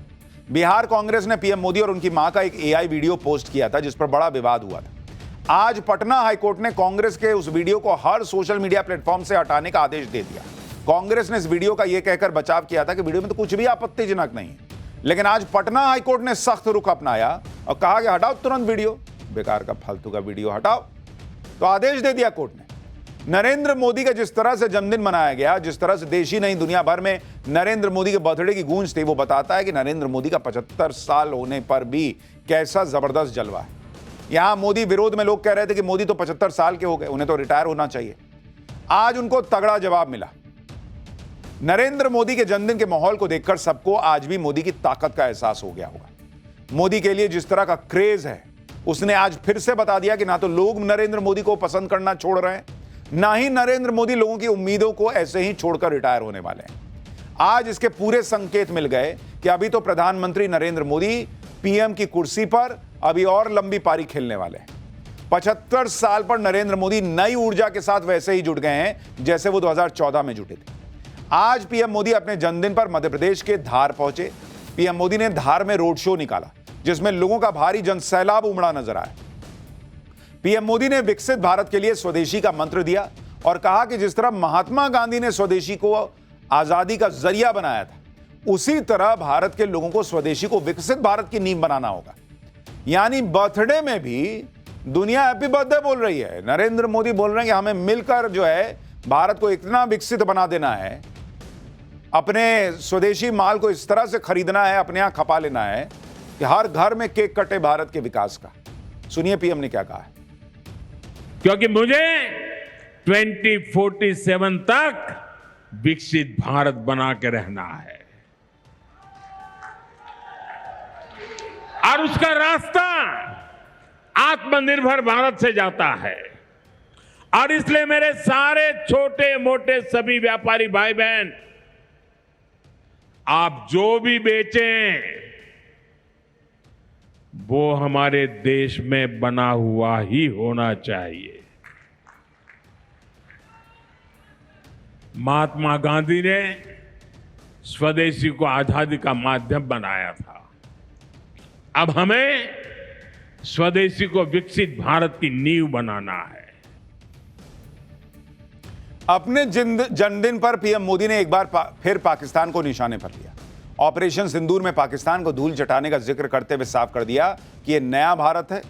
बिहार कांग्रेस ने पीएम मोदी और उनकी मां का एक एआई वीडियो पोस्ट किया था, जिस पर बड़ा विवाद हुआ था। आज पटना हाईकोर्ट ने कांग्रेस के उस वीडियो को हर सोशल मीडिया प्लेटफॉर्म से हटाने का आदेश दे दिया। कांग्रेस ने इस वीडियो का यह कहकर बचाव किया था कि वीडियो में तो कुछ भी आपत्तिजनक नहीं है, लेकिन आज पटना हाईकोर्ट ने सख्त रुख अपनाया और कहा कि हटाओ तुरंत वीडियो, बेकार का फालतू का वीडियो हटाओ। तो आदेश दे दिया कोर्ट ने। नरेंद्र मोदी का जिस तरह से जन्मदिन मनाया गया, जिस तरह से देश ही नहीं दुनिया भर में नरेंद्र मोदी के बर्थडे की गूंज थी, वो बताता है कि नरेंद्र मोदी का 75 साल होने पर भी कैसा जबरदस्त जलवा है। यहां मोदी विरोध में लोग कह रहे थे कि मोदी तो 75 साल के हो गए, उन्हें तो रिटायर होना चाहिए। आज उनको तगड़ा जवाब मिला। नरेंद्र मोदी के जन्मदिन के माहौल को देखकर सबको आज भी मोदी की ताकत का एहसास हो गया होगा। मोदी के लिए जिस तरह का क्रेज है, उसने आज फिर से बता दिया कि ना तो लोग नरेंद्र मोदी को पसंद करना छोड़ रहे हैं, ना ही नरेंद्र मोदी लोगों की उम्मीदों को ऐसे ही छोड़कर रिटायर होने वाले हैं। आज इसके पूरे संकेत मिल गए कि अभी तो प्रधानमंत्री नरेंद्र मोदी पीएम की कुर्सी पर अभी और लंबी पारी खेलने वाले हैं। 75 साल पर नरेंद्र मोदी नई ऊर्जा के साथ वैसे ही जुट गए हैं जैसे वो 2014 में जुटे थे। आज पीएम मोदी अपने जन्मदिन पर मध्य प्रदेश के धार पहुंचे। पीएम मोदी ने धार में रोड शो निकाला, जिसमें लोगों का भारी जनसैलाब उमड़ा नजर आया। पीएम मोदी ने विकसित भारत के लिए स्वदेशी का मंत्र दिया और कहा कि जिस तरह महात्मा गांधी ने स्वदेशी को आजादी का जरिया बनाया था, उसी तरह भारत के लोगों को स्वदेशी को विकसित भारत की नींव बनाना होगा। यानी बर्थडे में भी दुनिया हैप्पी बर्थडे बोल रही है। नरेंद्र मोदी बोल रहे हैं कि हमें मिलकर जो है भारत को इतना विकसित बना देना है, अपने स्वदेशी माल को इस तरह से खरीदना है, अपने यहां खपा लेना है कि हर घर में केक कटे भारत के विकास का। सुनिए पीएम ने क्या कहा है। क्योंकि मुझे 2047 तक विकसित भारत बना के रहना है और उसका रास्ता आत्मनिर्भर भारत से जाता है। और इसलिए मेरे सारे छोटे मोटे सभी व्यापारी भाई बहन, आप जो भी बेचें वो हमारे देश में बना हुआ ही होना चाहिए। महात्मा गांधी ने स्वदेशी को आजादी का माध्यम बनाया था। अब हमें स्वदेशी को विकसित भारत की नींव बनाना है। अपने जन्मदिन पर पीएम मोदी ने एक बार फिर पाकिस्तान को निशाने पर लिया। ऑपरेशन सिंदूर में पाकिस्तान को धूल चटाने का जिक्र करते हुए साफ कर दिया कि यह नया भारत है,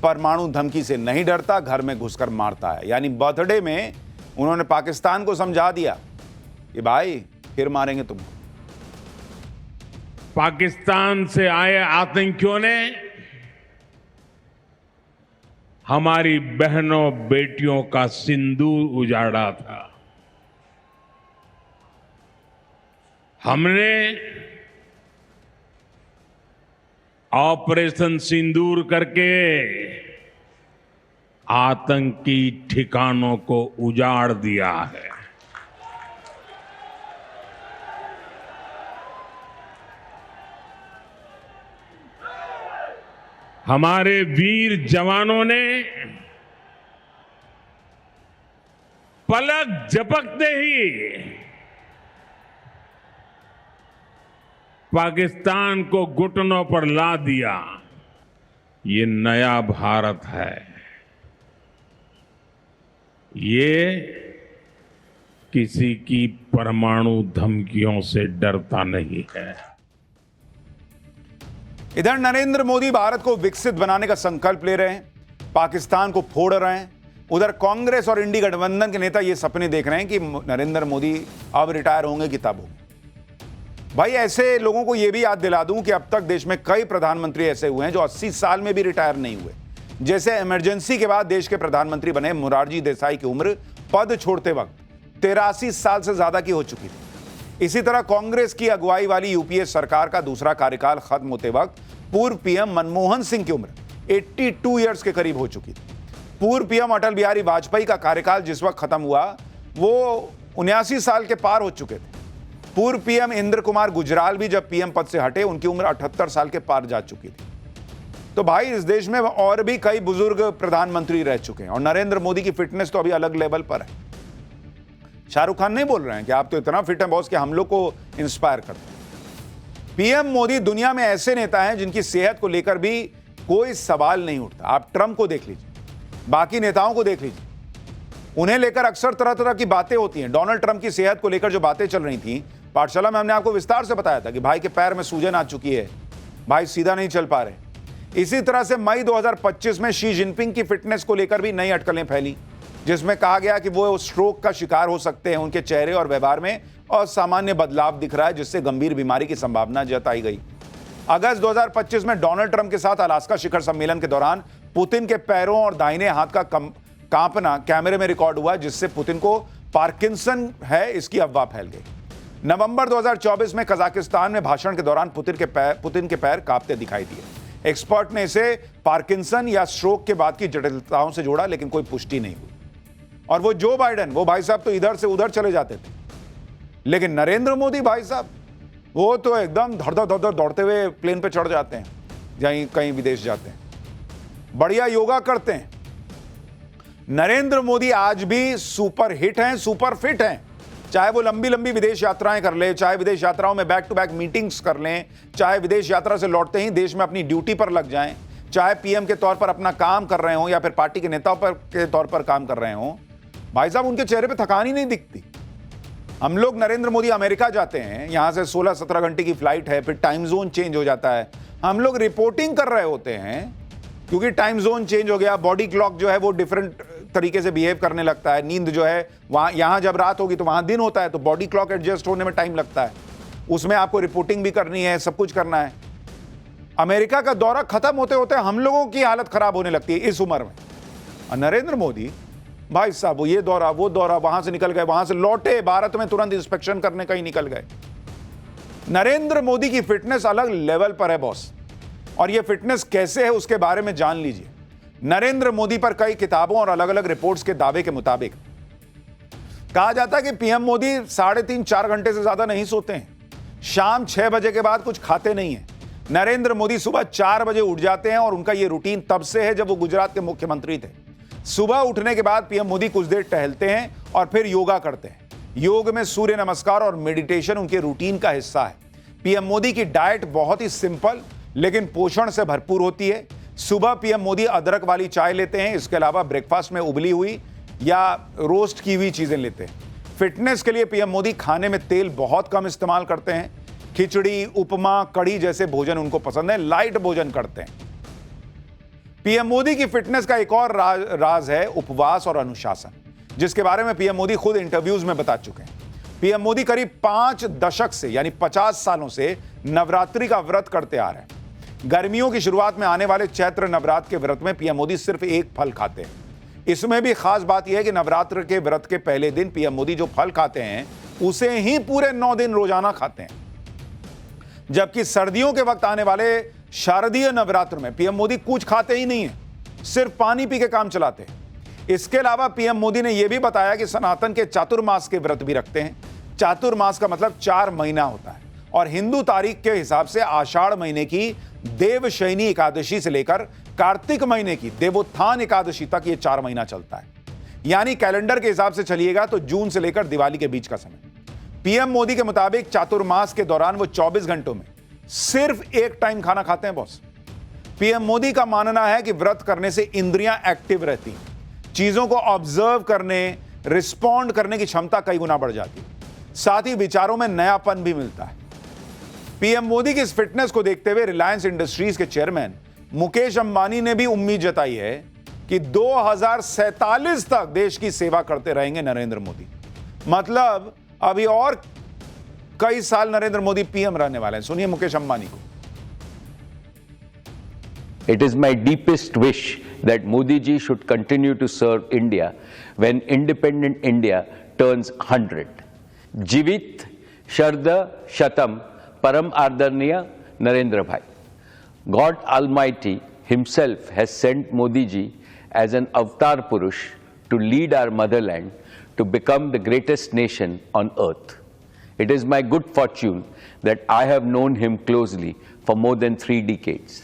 परमाणु धमकी से नहीं डरता, घर में घुसकर मारता है। यानी बर्थडे में उन्होंने पाकिस्तान को समझा दिया कि भाई फिर मारेंगे तुमको। पाकिस्तान से आए आतंकियों ने हमारी बहनों बेटियों का सिंदूर उजाड़ा था। हमने ऑपरेशन सिंदूर करके आतंकी ठिकानों को उजाड़ दिया है। हमारे वीर जवानों ने पलक झपकते ही पाकिस्तान को घुटनों पर ला दिया। ये नया भारत है, ये किसी की परमाणु धमकियों से डरता नहीं है। इधर नरेंद्र मोदी भारत को विकसित बनाने का संकल्प ले रहे हैं, पाकिस्तान को फोड़ रहे हैं। उधर कांग्रेस और इंडी गठबंधन के नेता ये सपने देख रहे हैं कि नरेंद्र मोदी अब रिटायर होंगे कि तब होंगे। भाई ऐसे लोगों को यह भी याद दिला दूं कि अब तक देश में कई प्रधानमंत्री ऐसे हुए हैं जो 80 साल में भी रिटायर नहीं हुए। जैसे इमरजेंसी के बाद देश के प्रधानमंत्री बने मोरारजी देसाई की उम्र पद छोड़ते वक्त 83 साल से ज्यादा की हो चुकी थी। इसी तरह कांग्रेस की अगुवाई वाली यूपीए सरकार का दूसरा कार्यकाल खत्म होते वक्त पूर्व पीएम मनमोहन सिंह की उम्र 82 ईयर्स के करीब हो चुकी थी। पूर्व पीएम अटल बिहारी वाजपेयी का कार्यकाल जिस वक्त खत्म हुआ वो 79 साल के पार हो चुके थे। पूर्व पीएम इंद्र कुमार गुजराल भी जब पीएम पद से हटे उनकी उम्र 78 साल के पार जा चुकी थी। तो भाई इस देश में और भी कई बुजुर्ग प्रधानमंत्री रह चुके हैं और नरेंद्र मोदी की फिटनेस तो अभी अलग लेवल पर है। शाहरुख खान नहीं बोल रहे हैं कि आप तो इतना फिट हैं बॉस कि हम लोग को इंस्पायर करते हैं। पीएम मोदी दुनिया में ऐसे नेता हैं जिनकी सेहत को लेकर भी कोई सवाल नहीं उठता। आप ट्रंप को देख लीजिए, बाकी नेताओं को देख लीजिए, उन्हें लेकर अक्सर तरह तरह की बातें होती हैं। डोनाल्ड ट्रंप की सेहत को लेकर जो बातें चल रही थी, पाठशाला में हमने आपको विस्तार से बताया था कि भाई के पैर में सूजन आ चुकी है, भाई सीधा नहीं चल पा रहे। इसी तरह से मई 2025 में शी जिनपिंग की फिटनेस को लेकर भी नई अटकलें फैली, जिसमें कहा गया कि वो स्ट्रोक का शिकार हो सकते हैं, उनके चेहरे और व्यवहार में असामान्य बदलाव दिख रहा है जिससे गंभीर बीमारी की संभावना जताई गई। अगस्त 2025 में डोनाल्ड ट्रंप के साथ अलास्का शिखर सम्मेलन के दौरान पुतिन के पैरों और दाहिने हाथ का कांपना कैमरे में रिकॉर्ड हुआ, जिससे पुतिन को पार्किंसन है इसकी अफवाह फैल गई। नवंबर 2024 में कजाकिस्तान में भाषण के दौरान पुतिन के पैर कांपते दिखाई दिए। एक्सपर्ट ने इसे पार्किंसन या स्ट्रोक के बाद की जटिलताओं से जोड़ा, लेकिन कोई पुष्टि नहीं हुई। और वो जो बाइडेन, वो भाई साहब तो इधर से उधर चले जाते थे, लेकिन नरेंद्र मोदी भाई साहब वो तो एकदम धड़ दौड़ते हुए प्लेन पे चढ़ जाते हैं, जहीं कहीं विदेश जाते हैं, बढ़िया योगा करते हैं। नरेंद्र मोदी आज भी सुपर हिट हैं, सुपर फिट हैं। चाहे वो लंबी लंबी विदेश यात्राएं कर ले, चाहे विदेश यात्राओं में बैक टू बैक मीटिंग्स कर लें, चाहे विदेश यात्रा से लौटते ही देश में अपनी ड्यूटी पर लग जाएं, चाहे पीएम के तौर पर अपना काम कर रहे हो या फिर पार्टी के नेताओं के तौर पर काम कर रहे हो, भाई साहब उनके चेहरे पे थकान ही नहीं दिखती। हम लोग नरेंद्र मोदी अमेरिका जाते हैं, यहां से 16-17 घंटे की फ्लाइट है, फिर टाइम जोन चेंज हो जाता है, हम लोग रिपोर्टिंग कर रहे होते हैं क्योंकि टाइम जोन चेंज हो गया, बॉडी क्लॉक जो है वो डिफरेंट तरीके से बिहेव करने लगता है। नींद जो है वहां, यहां जब रात होगी तो वहां दिन होता है, तो बॉडी क्लॉक एडजस्ट होने में टाइम लगता है। उसमें आपको रिपोर्टिंग भी करनी है, सब कुछ करना है। अमेरिका का दौरा खत्म होते होते हम लोगों की हालत खराब होने लगती है इस उम्र में। और नरेंद्र मोदी भाई साहब, वो ये दौरा वो दौरा, वहां से निकल गए, वहां से लौटे, भारत में तुरंत इंस्पेक्शन करने कहीं निकल गए। नरेंद्र मोदी की फिटनेस अलग लेवल पर है बॉस, और ये फिटनेस कैसे है उसके बारे में जान लीजिए। नरेंद्र मोदी पर कई किताबों और अलग अलग रिपोर्ट्स के दावे के मुताबिक कहा जाता है कि पीएम मोदी 3.5-4 घंटे से ज्यादा नहीं सोते हैं, शाम 6 बजे के बाद कुछ खाते नहीं है। नरेंद्र मोदी सुबह 4 बजे उठ जाते हैं और उनका यह रूटीन तब से है जब वो गुजरात के मुख्यमंत्री थे। सुबह उठने के बाद पीएम मोदी कुछ देर टहलते हैं और फिर योगा करते हैं। योग में सूर्य नमस्कार और मेडिटेशन उनके रूटीन का हिस्सा है। पीएम मोदी की डाइट बहुत ही सिंपल लेकिन पोषण से भरपूर होती है। सुबह पीएम मोदी अदरक वाली चाय लेते हैं, इसके अलावा ब्रेकफास्ट में उबली हुई या रोस्ट की हुई चीजें लेते हैं। फिटनेस के लिए पीएम मोदी खाने में तेल बहुत कम इस्तेमाल करते हैं। खिचड़ी, उपमा, कढ़ी जैसे भोजन उनको पसंद है, लाइट भोजन करते हैं। पीएम मोदी की फिटनेस का एक और राज है उपवास और अनुशासन, जिसके बारे में पीएम मोदी खुद इंटरव्यूज में बता चुके हैं। पीएम मोदी करीब 5 दशक से यानी 50 सालों से नवरात्रि का व्रत करते आ रहे हैं। गर्मियों की शुरुआत में आने वाले चैत्र नवरात्र के व्रत में पीएम मोदी सिर्फ एक फल खाते हैं। इसमें भी खास बात यह है कि नवरात्र के व्रत के पहले दिन पीएम मोदी जो फल खाते हैं उसे ही पूरे 9 दिन रोजाना खाते हैं। जबकि सर्दियों के वक्त आने वाले शारदीय नवरात्र में पीएम मोदी कुछ खाते ही नहीं है, सिर्फ पानी पी के काम चलाते हैं। इसके अलावा पीएम मोदी ने यह भी बताया कि सनातन के चातुर्मास के व्रत भी रखते हैं। चातुर्मास का मतलब 4 महीना होता है और हिंदू तारीख के हिसाब से आषाढ़ महीने की देवशयनी एकादशी से लेकर कार्तिक महीने की देवोत्थान एकादशी तक ये 4 महीना चलता है। यानी कैलेंडर के हिसाब से चलिएगा तो जून से लेकर दिवाली के बीच का समय। पीएम मोदी के मुताबिक चातुर्मास के दौरान वो 24 घंटों में सिर्फ एक टाइम खाना खाते हैं बॉस। पीएम मोदी का मानना है कि व्रत करने से इंद्रियां एक्टिव रहती हैं, चीजों को ऑब्जर्व करने, रिस्पॉन्ड करने की क्षमता कई गुना बढ़ जाती है, साथ ही विचारों में नयापन भी मिलता है। पीएम मोदी की इस फिटनेस को देखते हुए रिलायंस इंडस्ट्रीज के चेयरमैन मुकेश अंबानी ने भी उम्मीद जताई है कि 2047 तक देश की सेवा करते रहेंगे नरेंद्र मोदी। मतलब अभी और कई साल नरेंद्र मोदी पीएम रहने वाले हैं। सुनिए मुकेश अंबानी को। It is my deepest wish that Modi ji should continue to serve India when independent India turns 100. Jivit Sharda Shatam Param Ardharniya Narendra Bhai. God Almighty himself has sent Modi ji as an avatar Purush to lead our motherland to become the greatest nation on earth. It is my good fortune that I have known him closely for more than 3 decades.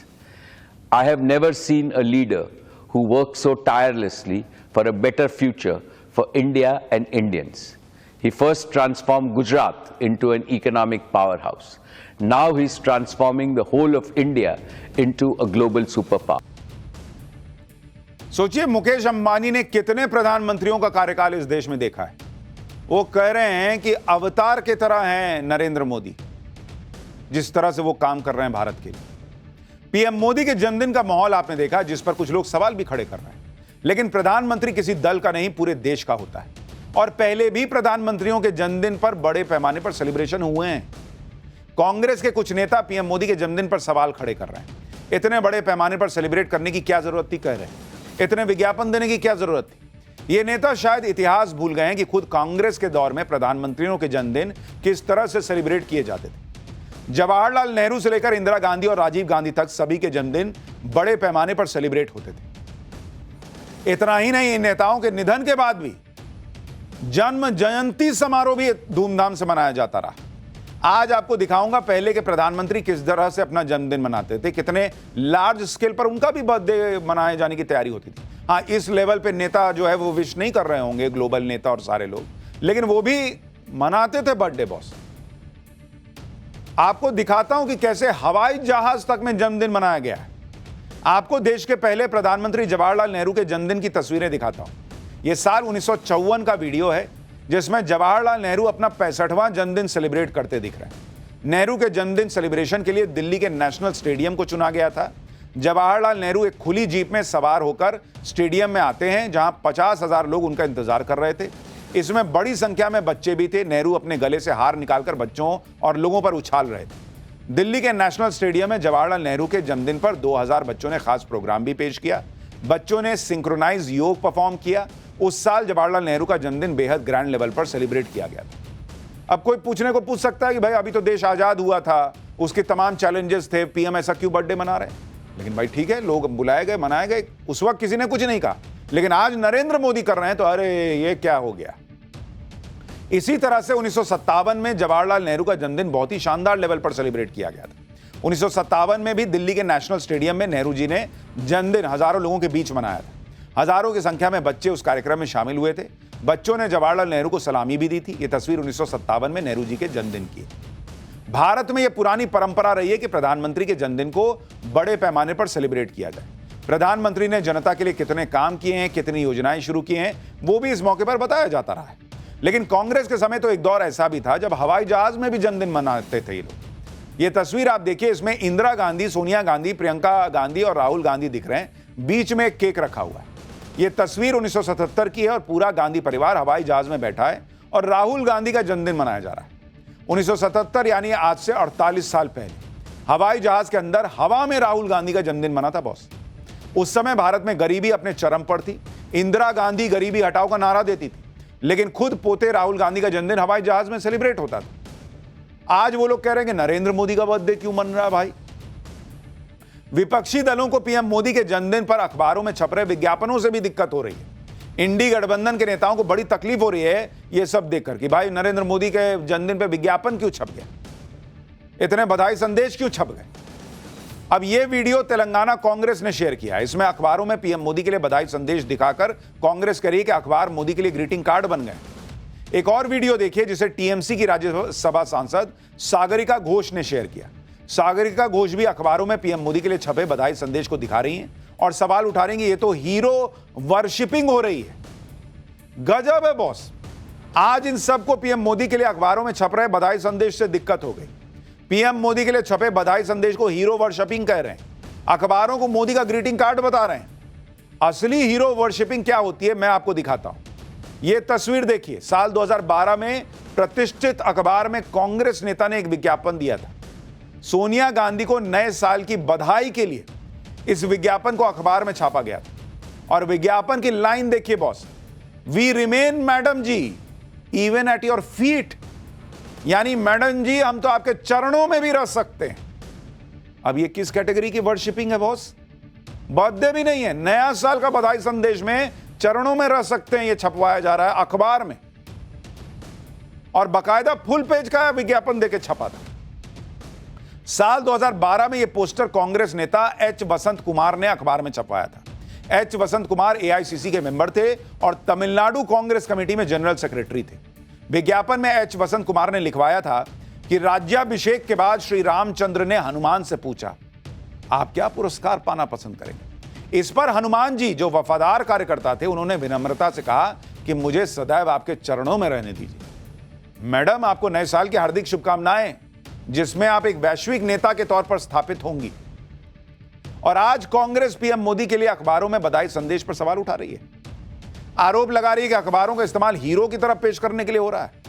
I have never seen a leader who worked so tirelessly for a better future for India and Indians. He first transformed Gujarat into an economic powerhouse. Now he's transforming the whole of India into a global superpower. सोचिए मुकेश अंबानी ने कितने प्रधानमंत्रियों का कार्यकाल इस देश में देखा है। वो कह रहे हैं कि अवतार की तरह हैं नरेंद्र मोदी, जिस तरह से वो काम कर रहे हैं भारत के लिए। पीएम मोदी के जन्मदिन का माहौल आपने देखा, जिस पर कुछ लोग सवाल भी खड़े कर रहे हैं। लेकिन प्रधानमंत्री किसी दल का नहीं, पूरे देश का होता है। और पहले भी प्रधानमंत्रियों के जन्मदिन पर बड़े पैमाने पर सेलिब्रेशन हुए हैं। कांग्रेस के कुछ नेता पीएम मोदी के जन्मदिन पर सवाल खड़े कर रहे हैं। इतने बड़े पैमाने पर सेलिब्रेट करने की क्या जरूरत थी, कह रहे हैं। इतने विज्ञापन देने की क्या जरूरत थी। ये नेता शायद इतिहास भूल गए हैं कि खुद कांग्रेस के दौर में प्रधानमंत्रियों के जन्मदिन किस तरह से सेलिब्रेट किए जाते थे। जवाहरलाल नेहरू से लेकर इंदिरा गांधी और राजीव गांधी तक सभी के जन्मदिन बड़े पैमाने पर सेलिब्रेट होते थे। इतना ही नहीं, इन नेताओं के निधन के बाद भी जन्म जयंती समारोह भी धूमधाम से मनाया जाता रहा। आज आपको दिखाऊंगा पहले के प्रधानमंत्री किस तरह से अपना जन्मदिन मनाते थे, कितने लार्ज स्केल पर उनका भी बर्थडे मनाए जाने की तैयारी होती थी। हाँ, इस लेवल पे नेता जो है वो विश नहीं कर रहे होंगे, ग्लोबल नेता और सारे लोग, लेकिन वो भी मनाते थे बर्थडे बॉस। आपको दिखाता हूं कि कैसे हवाई जहाज तक में जन्मदिन मनाया गया है। आपको देश के पहले प्रधानमंत्री जवाहरलाल नेहरू के जन्मदिन की तस्वीरें दिखाता हूं। यह साल 1954 का वीडियो है, जिसमें जवाहरलाल नेहरू अपना 65वां जन्मदिन सेलिब्रेट करते दिख रहे हैं। नेहरू के जन्मदिन सेलिब्रेशन के लिए दिल्ली के नेशनल स्टेडियम को चुना गया था। जवाहरलाल नेहरू एक खुली जीप में सवार होकर स्टेडियम में आते हैं, जहां 50,000 लोग उनका इंतजार कर रहे थे। इसमें बड़ी संख्या में बच्चे भी थे। नेहरू अपने गले से हार निकालकर बच्चों और लोगों पर उछाल रहे थे। दिल्ली के नेशनल स्टेडियम में जवाहरलाल नेहरू के जन्मदिन पर 2000 बच्चों ने खास प्रोग्राम भी पेश किया। बच्चों ने सिंक्रोनाइज योग परफॉर्म किया। उस साल जवाहरलाल नेहरू का जन्मदिन बेहद ग्रैंड लेवल पर सेलिब्रेट किया गया था। अब कोई पूछ सकता है कि भाई अभी तो देश आजाद हुआ था, उसके तमाम चैलेंजेस थे, पीएम ऐसा क्यों बर्थडे मना रहे हैं? लेकिन भाई ठीक है, लोग बुलाए गए, मनाए गए, उस वक्त किसी ने कुछ नहीं कहा। लेकिन आज नरेंद्र मोदी कर रहे हैं तो अरे ये क्या हो गया। इसी तरह से 1957 में जवाहरलाल नेहरू का जन्मदिन बहुत ही शानदार लेवल पर सेलिब्रेट किया गया था। 1957 में भी दिल्ली के नेशनल स्टेडियम में नेहरू जी ने जन्मदिन हजारों लोगों के बीच मनाया था। हजारों की संख्या में बच्चे उस कार्यक्रम में शामिल हुए थे। बच्चों ने जवाहरलाल नेहरू को सलामी भी दी थी। यह तस्वीर 1957 में नेहरू जी के जन्मदिन की है। भारत में यह पुरानी परंपरा रही है कि प्रधानमंत्री के जन्मदिन को बड़े पैमाने पर सेलिब्रेट किया जाए। प्रधानमंत्री ने जनता के लिए कितने काम किए हैं, कितनी योजनाएं शुरू की हैं, वो भी इस मौके पर बताया जाता रहा है। लेकिन कांग्रेस के समय तो एक दौर ऐसा भी था जब हवाई जहाज में भी जन्मदिन मनाते थे ये लोग। ये तस्वीर आप देखिए, इसमें इंदिरा गांधी, सोनिया गांधी, प्रियंका गांधी और राहुल गांधी दिख रहे हैं। बीच में एक केक रखा हुआ है। यह तस्वीर 1977 की है और पूरा गांधी परिवार हवाई जहाज में बैठा है और राहुल गांधी का जन्मदिन मनाया जा रहा है। 1977 यानी आज से 48 साल पहले हवाई जहाज के अंदर हवा में राहुल गांधी का जन्मदिन मना था बॉस। उस समय भारत में गरीबी अपने चरम पर थी। इंदिरा गांधी गरीबी हटाओ का नारा देती थी, लेकिन खुद पोते राहुल गांधी का जन्मदिन हवाई जहाज में सेलिब्रेट होता था। आज वो लोग कह रहे हैं कि नरेंद्र मोदी का बर्थडे क्यों मन रहा है भाई। विपक्षी दलों को पीएम मोदी के जन्मदिन पर अखबारों में छप रहे विज्ञापनों से भी दिक्कत हो रही है। इंडी गठबंधन के नेताओं को बड़ी तकलीफ हो रही है ये सब देखकर कि भाई नरेंद्र मोदी के जन्मदिन पर विज्ञापन क्यों छप गया, इतने बधाई संदेश क्यों छप गए। अब यह वीडियो तेलंगाना कांग्रेस ने शेयर किया है। इसमें अखबारों में पीएम मोदी के लिए बधाई संदेश दिखाकर कांग्रेस कह रही है कि अखबार मोदी के लिए ग्रीटिंग कार्ड बन गए। एक और वीडियो देखिए जिसे टीएमसी की राज्यसभा सांसद सागरिका घोष ने शेयर किया। सागरिका घोष भी अखबारों में पीएम मोदी के लिए छपे बधाई संदेश को दिखा रही हैं और सवाल उठा रही हैं कि ये तो हीरो वर्शिपिंग हो रही है। गजब है बॉस। आज इन सबको पीएम मोदी के लिए अखबारों में छप रहे बधाई संदेश से दिक्कत हो गई। पीएम मोदी के लिए छपे बधाई संदेश को हीरो वर्शिपिंग कह रहे हैं, अखबारों को मोदी का ग्रीटिंग कार्ड बता रहे हैं। असली हीरो वर्शिपिंग क्या होती है मैं आपको दिखाता हूं। यह तस्वीर देखिए। साल 2012 में प्रतिष्ठित अखबार में कांग्रेस नेता ने एक विज्ञापन दिया था सोनिया गांधी को नए साल की बधाई के लिए। इस विज्ञापन को अखबार में छापा गया था और विज्ञापन की लाइन देखिए boss, we remain madam ji even at your feet, यानी मैडम जी हम तो आपके चरणों में भी रह सकते हैं। अब ये किस कैटेगरी की वर्शिपिंग है बॉस। बर्थडे भी नहीं है, नया साल का बधाई संदेश में चरणों में रह सकते हैं, ये छपवाया जा रहा है अखबार में और बाकायदा फुल पेज का विज्ञापन देके छपा था। साल 2012 में यह पोस्टर कांग्रेस नेता एच वसंत कुमार ने अखबार में छपवाया था। एच वसंत कुमार एआईसीसी के मेंबर थे और तमिलनाडु कांग्रेस कमेटी में जनरल सेक्रेटरी थे। विज्ञापन में एच वसंत कुमार ने लिखवाया था कि राज्याभिषेक के बाद श्री रामचंद्र ने हनुमान से पूछा आप क्या पुरस्कार पाना पसंद करेंगे। इस पर हनुमान जी जो वफादार कार्यकर्ता थे उन्होंने विनम्रता से कहा कि मुझे सदैव आपके चरणों में रहने दीजिए। मैडम आपको नए साल की हार्दिक शुभकामनाएं, जिसमें आप एक वैश्विक नेता के तौर पर स्थापित होंगी। और आज कांग्रेस पीएम मोदी के लिए अखबारों में बधाई संदेश पर सवाल उठा रही है, आरोप लगा रही है कि अखबारों का इस्तेमाल हीरो की तरफ पेश करने के लिए हो रहा है।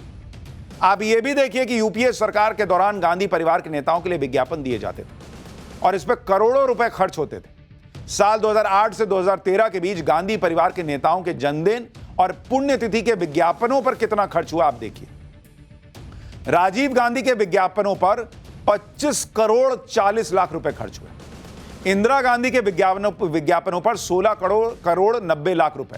आप यह भी देखिए कि यूपीए सरकार के दौरान गांधी परिवार के नेताओं के लिए विज्ञापन दिए जाते थे और इस पर करोड़ों रुपए खर्च होते थे। साल 2008 से 2013 के बीच गांधी परिवार के नेताओं के जन्मदिन और पुण्यतिथि के विज्ञापनों पर कितना खर्च हुआ आप देखिए। राजीव गांधी के विज्ञापनों पर 25 करोड़ 40 लाख रुपए खर्च हुए। इंदिरा गांधी के विज्ञापनों पर 16 करोड़ 90 लाख रुपए।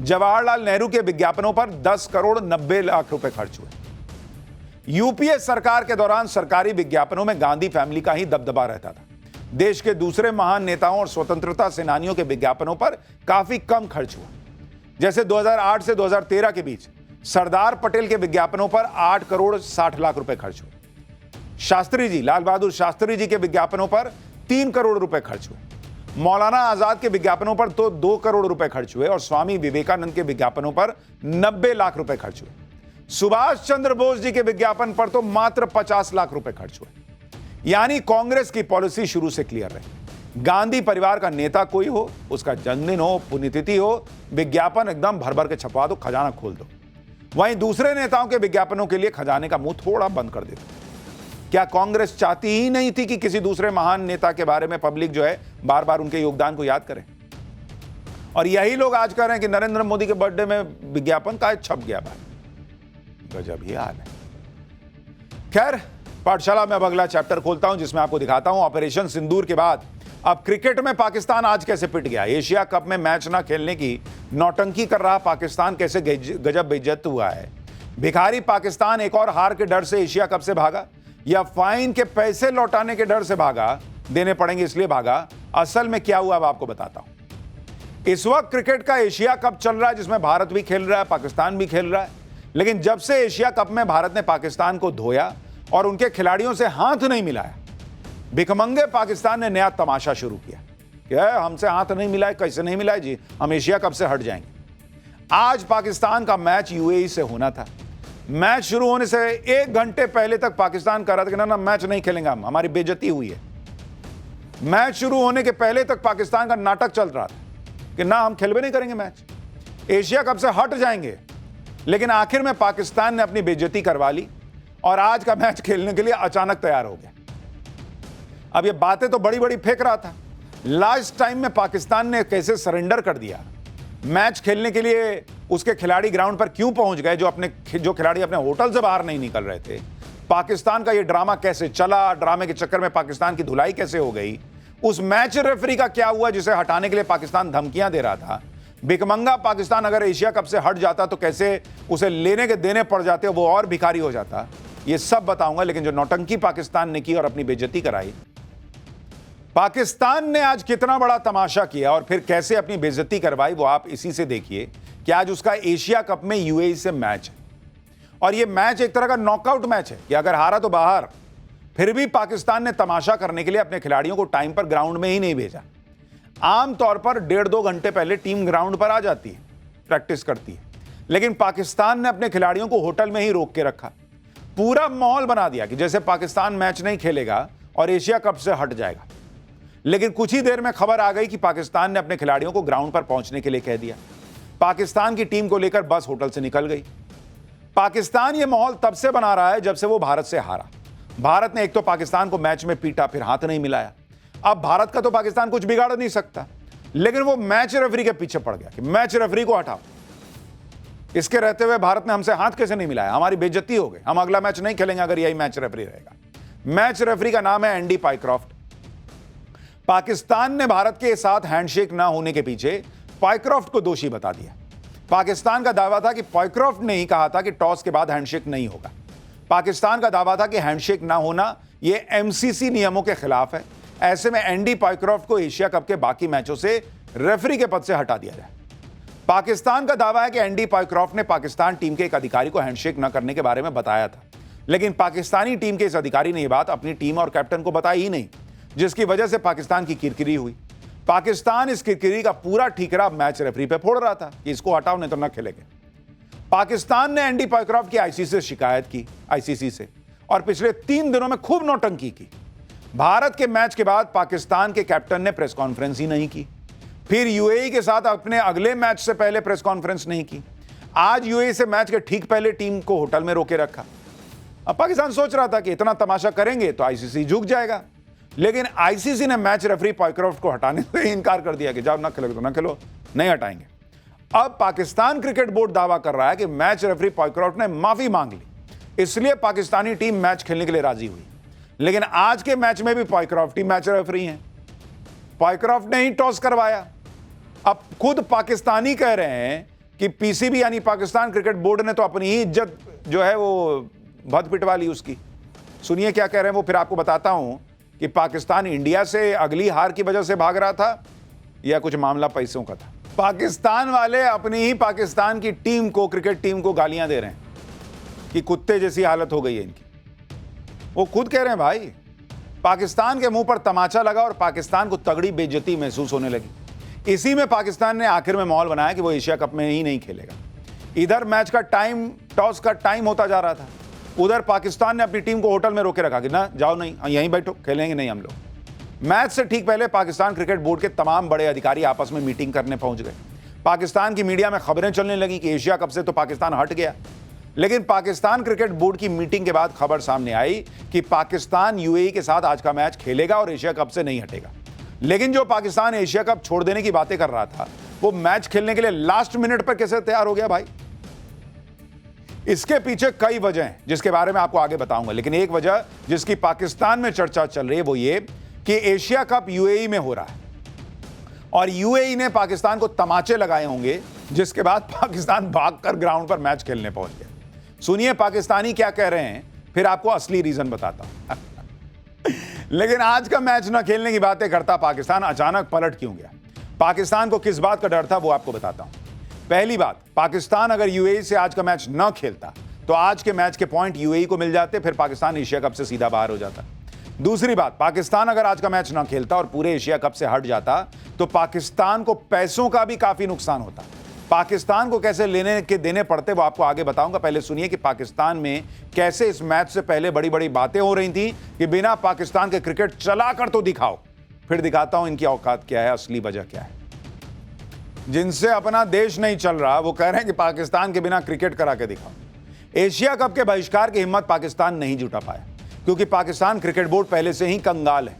जवाहरलाल नेहरू के विज्ञापनों पर 10 करोड़ 90 लाख रुपए खर्च हुए। यूपीए सरकार के दौरान सरकारी विज्ञापनों में गांधी फैमिली का ही दबदबा रहता था। देश के दूसरे महान नेताओं और स्वतंत्रता सेनानियों के विज्ञापनों पर काफी कम खर्च हुआ। जैसे 2008 से 2013 के बीच सरदार पटेल के विज्ञापनों पर 8 करोड़ 60 लाख रुपए खर्च हुए। शास्त्री जी, लाल बहादुर शास्त्री जी के विज्ञापनों पर 3 करोड़ रुपए खर्च हुए। मौलाना आजाद के विज्ञापनों पर तो 2 करोड़ रुपए खर्च हुए और स्वामी विवेकानंद के विज्ञापनों पर 90 लाख रुपए खर्च हुए। सुभाष चंद्र बोस जी के विज्ञापन पर तो मात्र 50 लाख रुपए खर्च हुए। यानी कांग्रेस की पॉलिसी शुरू से क्लियर रही गांधी परिवार का नेता कोई हो, उसका जन्मदिन हो, पुण्यतिथि हो, विज्ञापन एकदम भर भर के छपवा दो, खजाना खोल दो। वहीं दूसरे नेताओं के विज्ञापनों के लिए खजाने का मुंह थोड़ा बंद कर देते। क्या कांग्रेस चाहती ही नहीं थी कि किसी दूसरे महान नेता के बारे में पब्लिक जो है बार बार उनके योगदान को याद करे? और यही लोग आज कह रहे हैं कि नरेंद्र मोदी के बर्थडे में विज्ञापन का छप गया भाई। गजब ही हाल है। खैर, पाठशाला में अब अगला चैप्टर खोलता हूं जिसमें आपको दिखाता हूं ऑपरेशन सिंदूर के बाद अब क्रिकेट में पाकिस्तान आज कैसे पिट गया। एशिया कप में मैच ना खेलने की नौटंकी कर रहा पाकिस्तान कैसे गजब बेइज्जत हुआ है। भिखारी पाकिस्तान एक और हार के डर से एशिया कप से भागा या फाइन के पैसे लौटाने के डर से भागा, देने पड़ेंगे इसलिए भागा? असल में क्या हुआ अब आपको बताता हूं। इस वक्त क्रिकेट का एशिया कप चल रहा है जिसमें भारत भी खेल रहा है, पाकिस्तान भी खेल रहा है। लेकिन जब से एशिया कप में भारत ने पाकिस्तान को धोया और उनके खिलाड़ियों से हाथ नहीं मिलाया, भिखमंगे पाकिस्तान ने नया तमाशा शुरू किया कि हमसे हाथ नहीं मिलाए। कैसे नहीं मिलाए जी, हम एशिया कप से हट जाएंगे। आज पाकिस्तान का मैच यूएई से होना था। मैच शुरू होने से 1 घंटे पहले तक पाकिस्तान कह रहा था कि ना मैच नहीं खेलेंगे हम, हमारी बेइज्जती हुई है। मैच शुरू होने के पहले तक पाकिस्तान का नाटक चल रहा था कि ना हम खेलवे नहीं करेंगे मैच, एशिया कप से हट जाएंगे। लेकिन आखिर में पाकिस्तान ने अपनी बेइज्जती करवा ली और आज का मैच खेलने के लिए अचानक तैयार हो गया। अब ये बातें तो बड़ी बड़ी फेंक रहा था, लास्ट टाइम में पाकिस्तान ने कैसे सरेंडर कर दिया। मैच खेलने के लिए उसके खिलाड़ी ग्राउंड पर क्यों पहुंच गए, जो खिलाड़ी अपने होटल से बाहर नहीं निकल रहे थे। पाकिस्तान का ये ड्रामा कैसे चला, ड्रामे के चक्कर में पाकिस्तान की धुलाई कैसे हो गई। उस मैच रेफरी का क्या हुआ जिसे हटाने के लिए पाकिस्तान धमकियां दे रहा था। भिखमंगा पाकिस्तान अगर एशिया कप से हट जाता तो कैसे उसे लेने के देने पड़ जाते, वो और भिखारी हो जाता। ये सब बताऊंगा। लेकिन जो नौटंकी पाकिस्तान ने की और अपनी बेइज्जती कराई, पाकिस्तान ने आज कितना बड़ा तमाशा किया और फिर कैसे अपनी बेइज्जती करवाई, वो आप इसी से देखिए कि आज उसका एशिया कप में यूएई से मैच है। और ये मैच एक तरह का नॉकआउट मैच है कि अगर हारा तो बाहर। फिर भी पाकिस्तान ने तमाशा करने के लिए अपने खिलाड़ियों को टाइम पर ग्राउंड में ही नहीं भेजा। आमतौर पर 1.5-2 घंटे पहले टीम ग्राउंड पर आ जाती है, प्रैक्टिस करती है। लेकिन पाकिस्तान ने अपने खिलाड़ियों को होटल में ही रोक के रखा। पूरा माहौल बना दिया कि जैसे पाकिस्तान मैच नहीं खेलेगा और एशिया कप से हट जाएगा। लेकिन कुछ ही देर में खबर आ गई कि पाकिस्तान ने अपने खिलाड़ियों को ग्राउंड पर पहुंचने के लिए कह दिया। पाकिस्तान की टीम को लेकर बस होटल से निकल गई। पाकिस्तान ये माहौल तब से बना रहा है जब से वो भारत से हारा। भारत ने एक तो पाकिस्तान को मैच में पीटा, फिर हाथ नहीं मिलाया। अब भारत का तो पाकिस्तान कुछ बिगाड़ नहीं सकता, लेकिन वो मैच रेफरी के पीछे पड़ गया कि मैच रेफरी को हटाओ। इसके रहते हुए भारत ने हमसे हाथ कैसे नहीं मिलाया, हमारी बेइज्जती हो गई, हम अगला मैच नहीं खेलेंगे अगर यही मैच रेफरी रहेगा। मैच रेफरी का नाम है एंडी पाइक्रॉफ्ट। पाकिस्तान ने भारत के साथ हैंडशेक ना होने के पीछे पाइक्रॉफ्ट को दोषी बता दिया। पाकिस्तान का दावा था कि पाइक्रॉफ्ट ने ही कहा था कि टॉस के बाद हैंडशेक नहीं होगा। पाकिस्तान का दावा था कि हैंडशेक ना होना यह एमसीसी नियमों के खिलाफ है। ऐसे में एंडी पाइक्रॉफ्ट को एशिया कप के बाकी मैचों से रेफरी के पद से हटा दिया जाए। पाकिस्तान का दावा है कि एंडी पाइक्रॉफ्ट ने पाकिस्तान टीम के एक अधिकारी को हैंडशेक न करने के बारे में बताया था, लेकिन पाकिस्तानी टीम के इस अधिकारी ने यह बात अपनी टीम और कैप्टन को बताई ही नहीं, जिसकी वजह से पाकिस्तान की किरकिरी हुई। पाकिस्तान इस किरकिरी का पूरा ठीकरा मैच रेफरी पे फोड़ रहा था कि इसको हटाओ नहीं तो न खेलेंगे। पाकिस्तान ने एंडी पाइक्रॉफ्ट की आईसीसी से शिकायत की, आईसीसी से, और पिछले 3 दिनों में खूब नौटंकी की। भारत के मैच के बाद पाकिस्तान के कैप्टन ने प्रेस कॉन्फ्रेंस ही नहीं की, फिर यूएई के साथ अपने अगले मैच से पहले प्रेस कॉन्फ्रेंस नहीं की। आज यूएई से मैच के ठीक पहले टीम को होटल में रोके रखा। अब पाकिस्तान सोच रहा था कि इतना तमाशा करेंगे तो आईसीसी झुक जाएगा, लेकिन आईसीसी ने मैच रेफरी पाइक्रॉफ्ट को हटाने से इनकार कर दिया कि जाओ ना खेलोगे तो ना खेलो, नहीं हटाएंगे। अब पाकिस्तान क्रिकेट बोर्ड दावा कर रहा है कि मैच रेफरी पाइक्रॉफ्ट ने माफी मांग ली, इसलिए पाकिस्तानी टीम मैच खेलने के लिए राजी हुई। लेकिन आज के मैच में भी पाइक्रॉफ्ट ही मैच रेफरी हैं। पाइक्रॉफ्ट ने ही टॉस करवाया। अब खुद पाकिस्तानी कह रहे हैं कि पीसीबी यानी पाकिस्तान क्रिकेट बोर्ड ने तो अपनी ही इज्जत जो है वो भद पिटवा ली उसकी। सुनिए क्या कह रहे हैं वो, फिर आपको बताता हूं कि पाकिस्तान इंडिया से अगली हार की वजह से भाग रहा था या कुछ मामला पैसों का था। पाकिस्तान वाले अपनी ही पाकिस्तान की टीम को, क्रिकेट टीम को गालियां दे रहे हैं कि कुत्ते जैसी हालत हो गई है इनकी। वो खुद कह रहे हैं भाई पाकिस्तान के मुंह पर तमाचा लगा और पाकिस्तान को तगड़ी बेइज्जती महसूस होने लगी। इसी में पाकिस्तान ने आखिर में माहौल बनाया कि वो एशिया कप में ही नहीं खेलेगा। इधर मैच का टाइम, टॉस का टाइम होता जा रहा था, उधर पाकिस्तान ने अपनी टीम को होटल में रोके रखा कि ना जाओ, नहीं यहीं बैठो, खेलेंगे नहीं हम लोग। मैच से ठीक पहले पाकिस्तान क्रिकेट बोर्ड के तमाम बड़े अधिकारी आपस में मीटिंग करने पहुंच गए। पाकिस्तान की मीडिया में खबरें चलने लगी कि एशिया कप से तो पाकिस्तान हट गया, लेकिन पाकिस्तान क्रिकेट बोर्ड की मीटिंग के बाद खबर सामने आई कि पाकिस्तान यूएई के साथ आज का मैच खेलेगा और एशिया कप से नहीं हटेगा। लेकिन जो पाकिस्तान एशिया कप छोड़ देने की बातें कर रहा था, वो मैच खेलने के लिए लास्ट मिनट पर कैसे तैयार हो गया भाई? इसके पीछे कई वजह हैं जिसके बारे में आपको आगे बताऊंगा, लेकिन एक वजह जिसकी पाकिस्तान में चर्चा चल रही है वो ये कि एशिया कप यूएई में हो रहा है और यूएई ने पाकिस्तान को तमाचे लगाए होंगे, जिसके बाद पाकिस्तान भागकर ग्राउंड पर मैच खेलने पहुंच गया। सुनिए पाकिस्तानी क्या कह रहे हैं, फिर आपको असली रीजन बताता हूं। लेकिन आज का मैच न खेलने की बातें करता पाकिस्तान अचानक पलट क्यों गया? पाकिस्तान को किस बात का डर था वो आपको बताता हूं। पहली बात, पाकिस्तान अगर यूएई से आज का मैच न खेलता तो आज के मैच के पॉइंट यूएई को मिल जाते, फिर पाकिस्तान एशिया कप से सीधा बाहर हो जाता। दूसरी बात, पाकिस्तान अगर आज का मैच न खेलता और पूरे एशिया कप से हट जाता तो पाकिस्तान को पैसों का भी काफी नुकसान होता। पाकिस्तान को कैसे लेने के देने पड़ते वो आपको आगे बताऊंगा। पहले सुनिए कि पाकिस्तान में कैसे इस मैच से पहले बड़ी बड़ी बातें हो रही थी कि बिना पाकिस्तान के क्रिकेट चला कर तो दिखाओ। फिर दिखाता हूं इनकी औकात क्या है, असली वजह क्या है। जिनसे अपना देश नहीं चल रहा वो कह रहे हैं कि पाकिस्तान के बिना क्रिकेट करा के दिखाओ। एशिया कप के बहिष्कार की हिम्मत पाकिस्तान नहीं जुटा पाया क्योंकि पाकिस्तान क्रिकेट बोर्ड पहले से ही कंगाल है।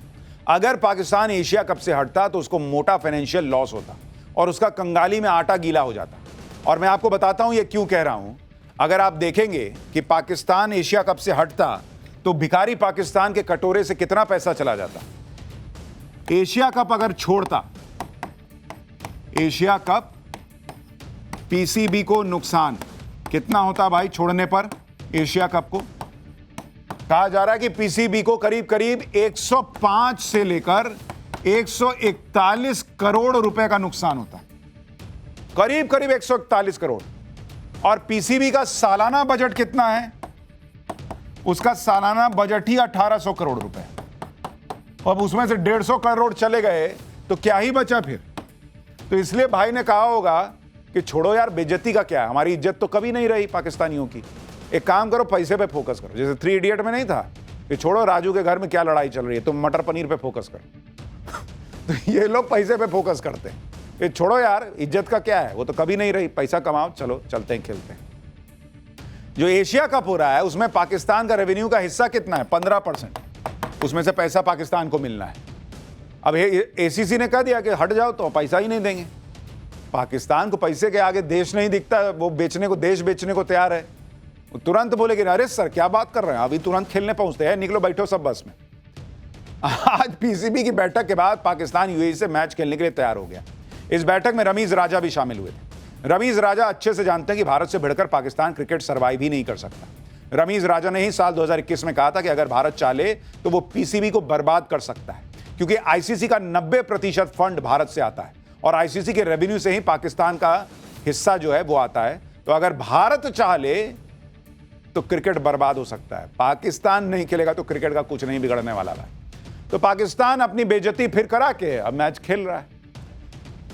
अगर पाकिस्तान एशिया कप से हटता तो उसको मोटा फाइनेंशियल लॉस होता और उसका कंगाली में आटा गीला हो जाता। और मैं आपको बताता हूं ये क्यों कह रहा हूं। अगर आप देखेंगे कि पाकिस्तान एशिया कप से हटता तो भिखारी पाकिस्तान के कटोरे से कितना पैसा चला जाता। एशिया कप अगर छोड़ता, एशिया कप पीसीबी को नुकसान कितना होता भाई छोड़ने पर? एशिया कप को कहा जा रहा है कि पीसीबी को करीब करीब 105 से लेकर 141 करोड़ रुपए का नुकसान होता, करीब करीब 141 करोड़। और पीसीबी का सालाना बजट कितना है? उसका सालाना बजट ही 1800 करोड़ रुपए। अब उसमें से 150 करोड़ चले गए तो क्या ही बचा फिर? तो इसलिए भाई ने कहा होगा कि छोड़ो यार, बेइज्जती का क्या है, हमारी इज्जत तो कभी नहीं रही पाकिस्तानियों की। एक काम करो, पैसे पे फोकस करो। जैसे 3 इडियट में नहीं था कि छोड़ो राजू के घर में क्या लड़ाई चल रही है, तुम मटर पनीर पे फोकस करो। तो ये लोग पैसे पे फोकस करते हैं। ये छोड़ो यार, इज्जत का क्या है, वो तो कभी नहीं रही, पैसा कमाओ, चलो चलते हैं खेलते हैं। जो एशिया कप हो रहा है उसमें पाकिस्तान का रेवेन्यू का हिस्सा कितना है? 15%। उसमें से पैसा पाकिस्तान को मिलना है। अब एसीसी ने कह दिया कि हट जाओ तो पैसा ही नहीं देंगे। पाकिस्तान को पैसे के आगे देश नहीं दिखता, वो बेचने को, देश बेचने को तैयार है। वो तुरंत बोले कि अरे सर क्या बात कर रहे हैं, अभी तुरंत खेलने पहुंचते हैं, निकलो बैठो सब बस में। आज पीसीबी की बैठक के बाद पाकिस्तान यूएई से मैच खेलने के लिए तैयार हो गया। इस बैठक में रमीज राजा भी शामिल हुए थे। रमीज राजा अच्छे से जानते हैं कि भारत से भिड़कर पाकिस्तान क्रिकेट सर्वाइव ही नहीं कर सकता। रमीज राजा ने ही साल 2021 में कहा था कि अगर भारत चाहे तो वो पीसीबी को बर्बाद कर सकता है, क्योंकि आईसीसी का 90% फंड भारत से आता है और आईसीसी के रेवेन्यू से ही पाकिस्तान का हिस्सा जो है वो आता है। तो अगर भारत चाहे तो क्रिकेट बर्बाद हो सकता है। पाकिस्तान नहीं खेलेगा तो क्रिकेट का कुछ नहीं बिगड़ने वाला है। तो पाकिस्तान अपनी बेइज्जती फिर करा के अब मैच खेल रहा है।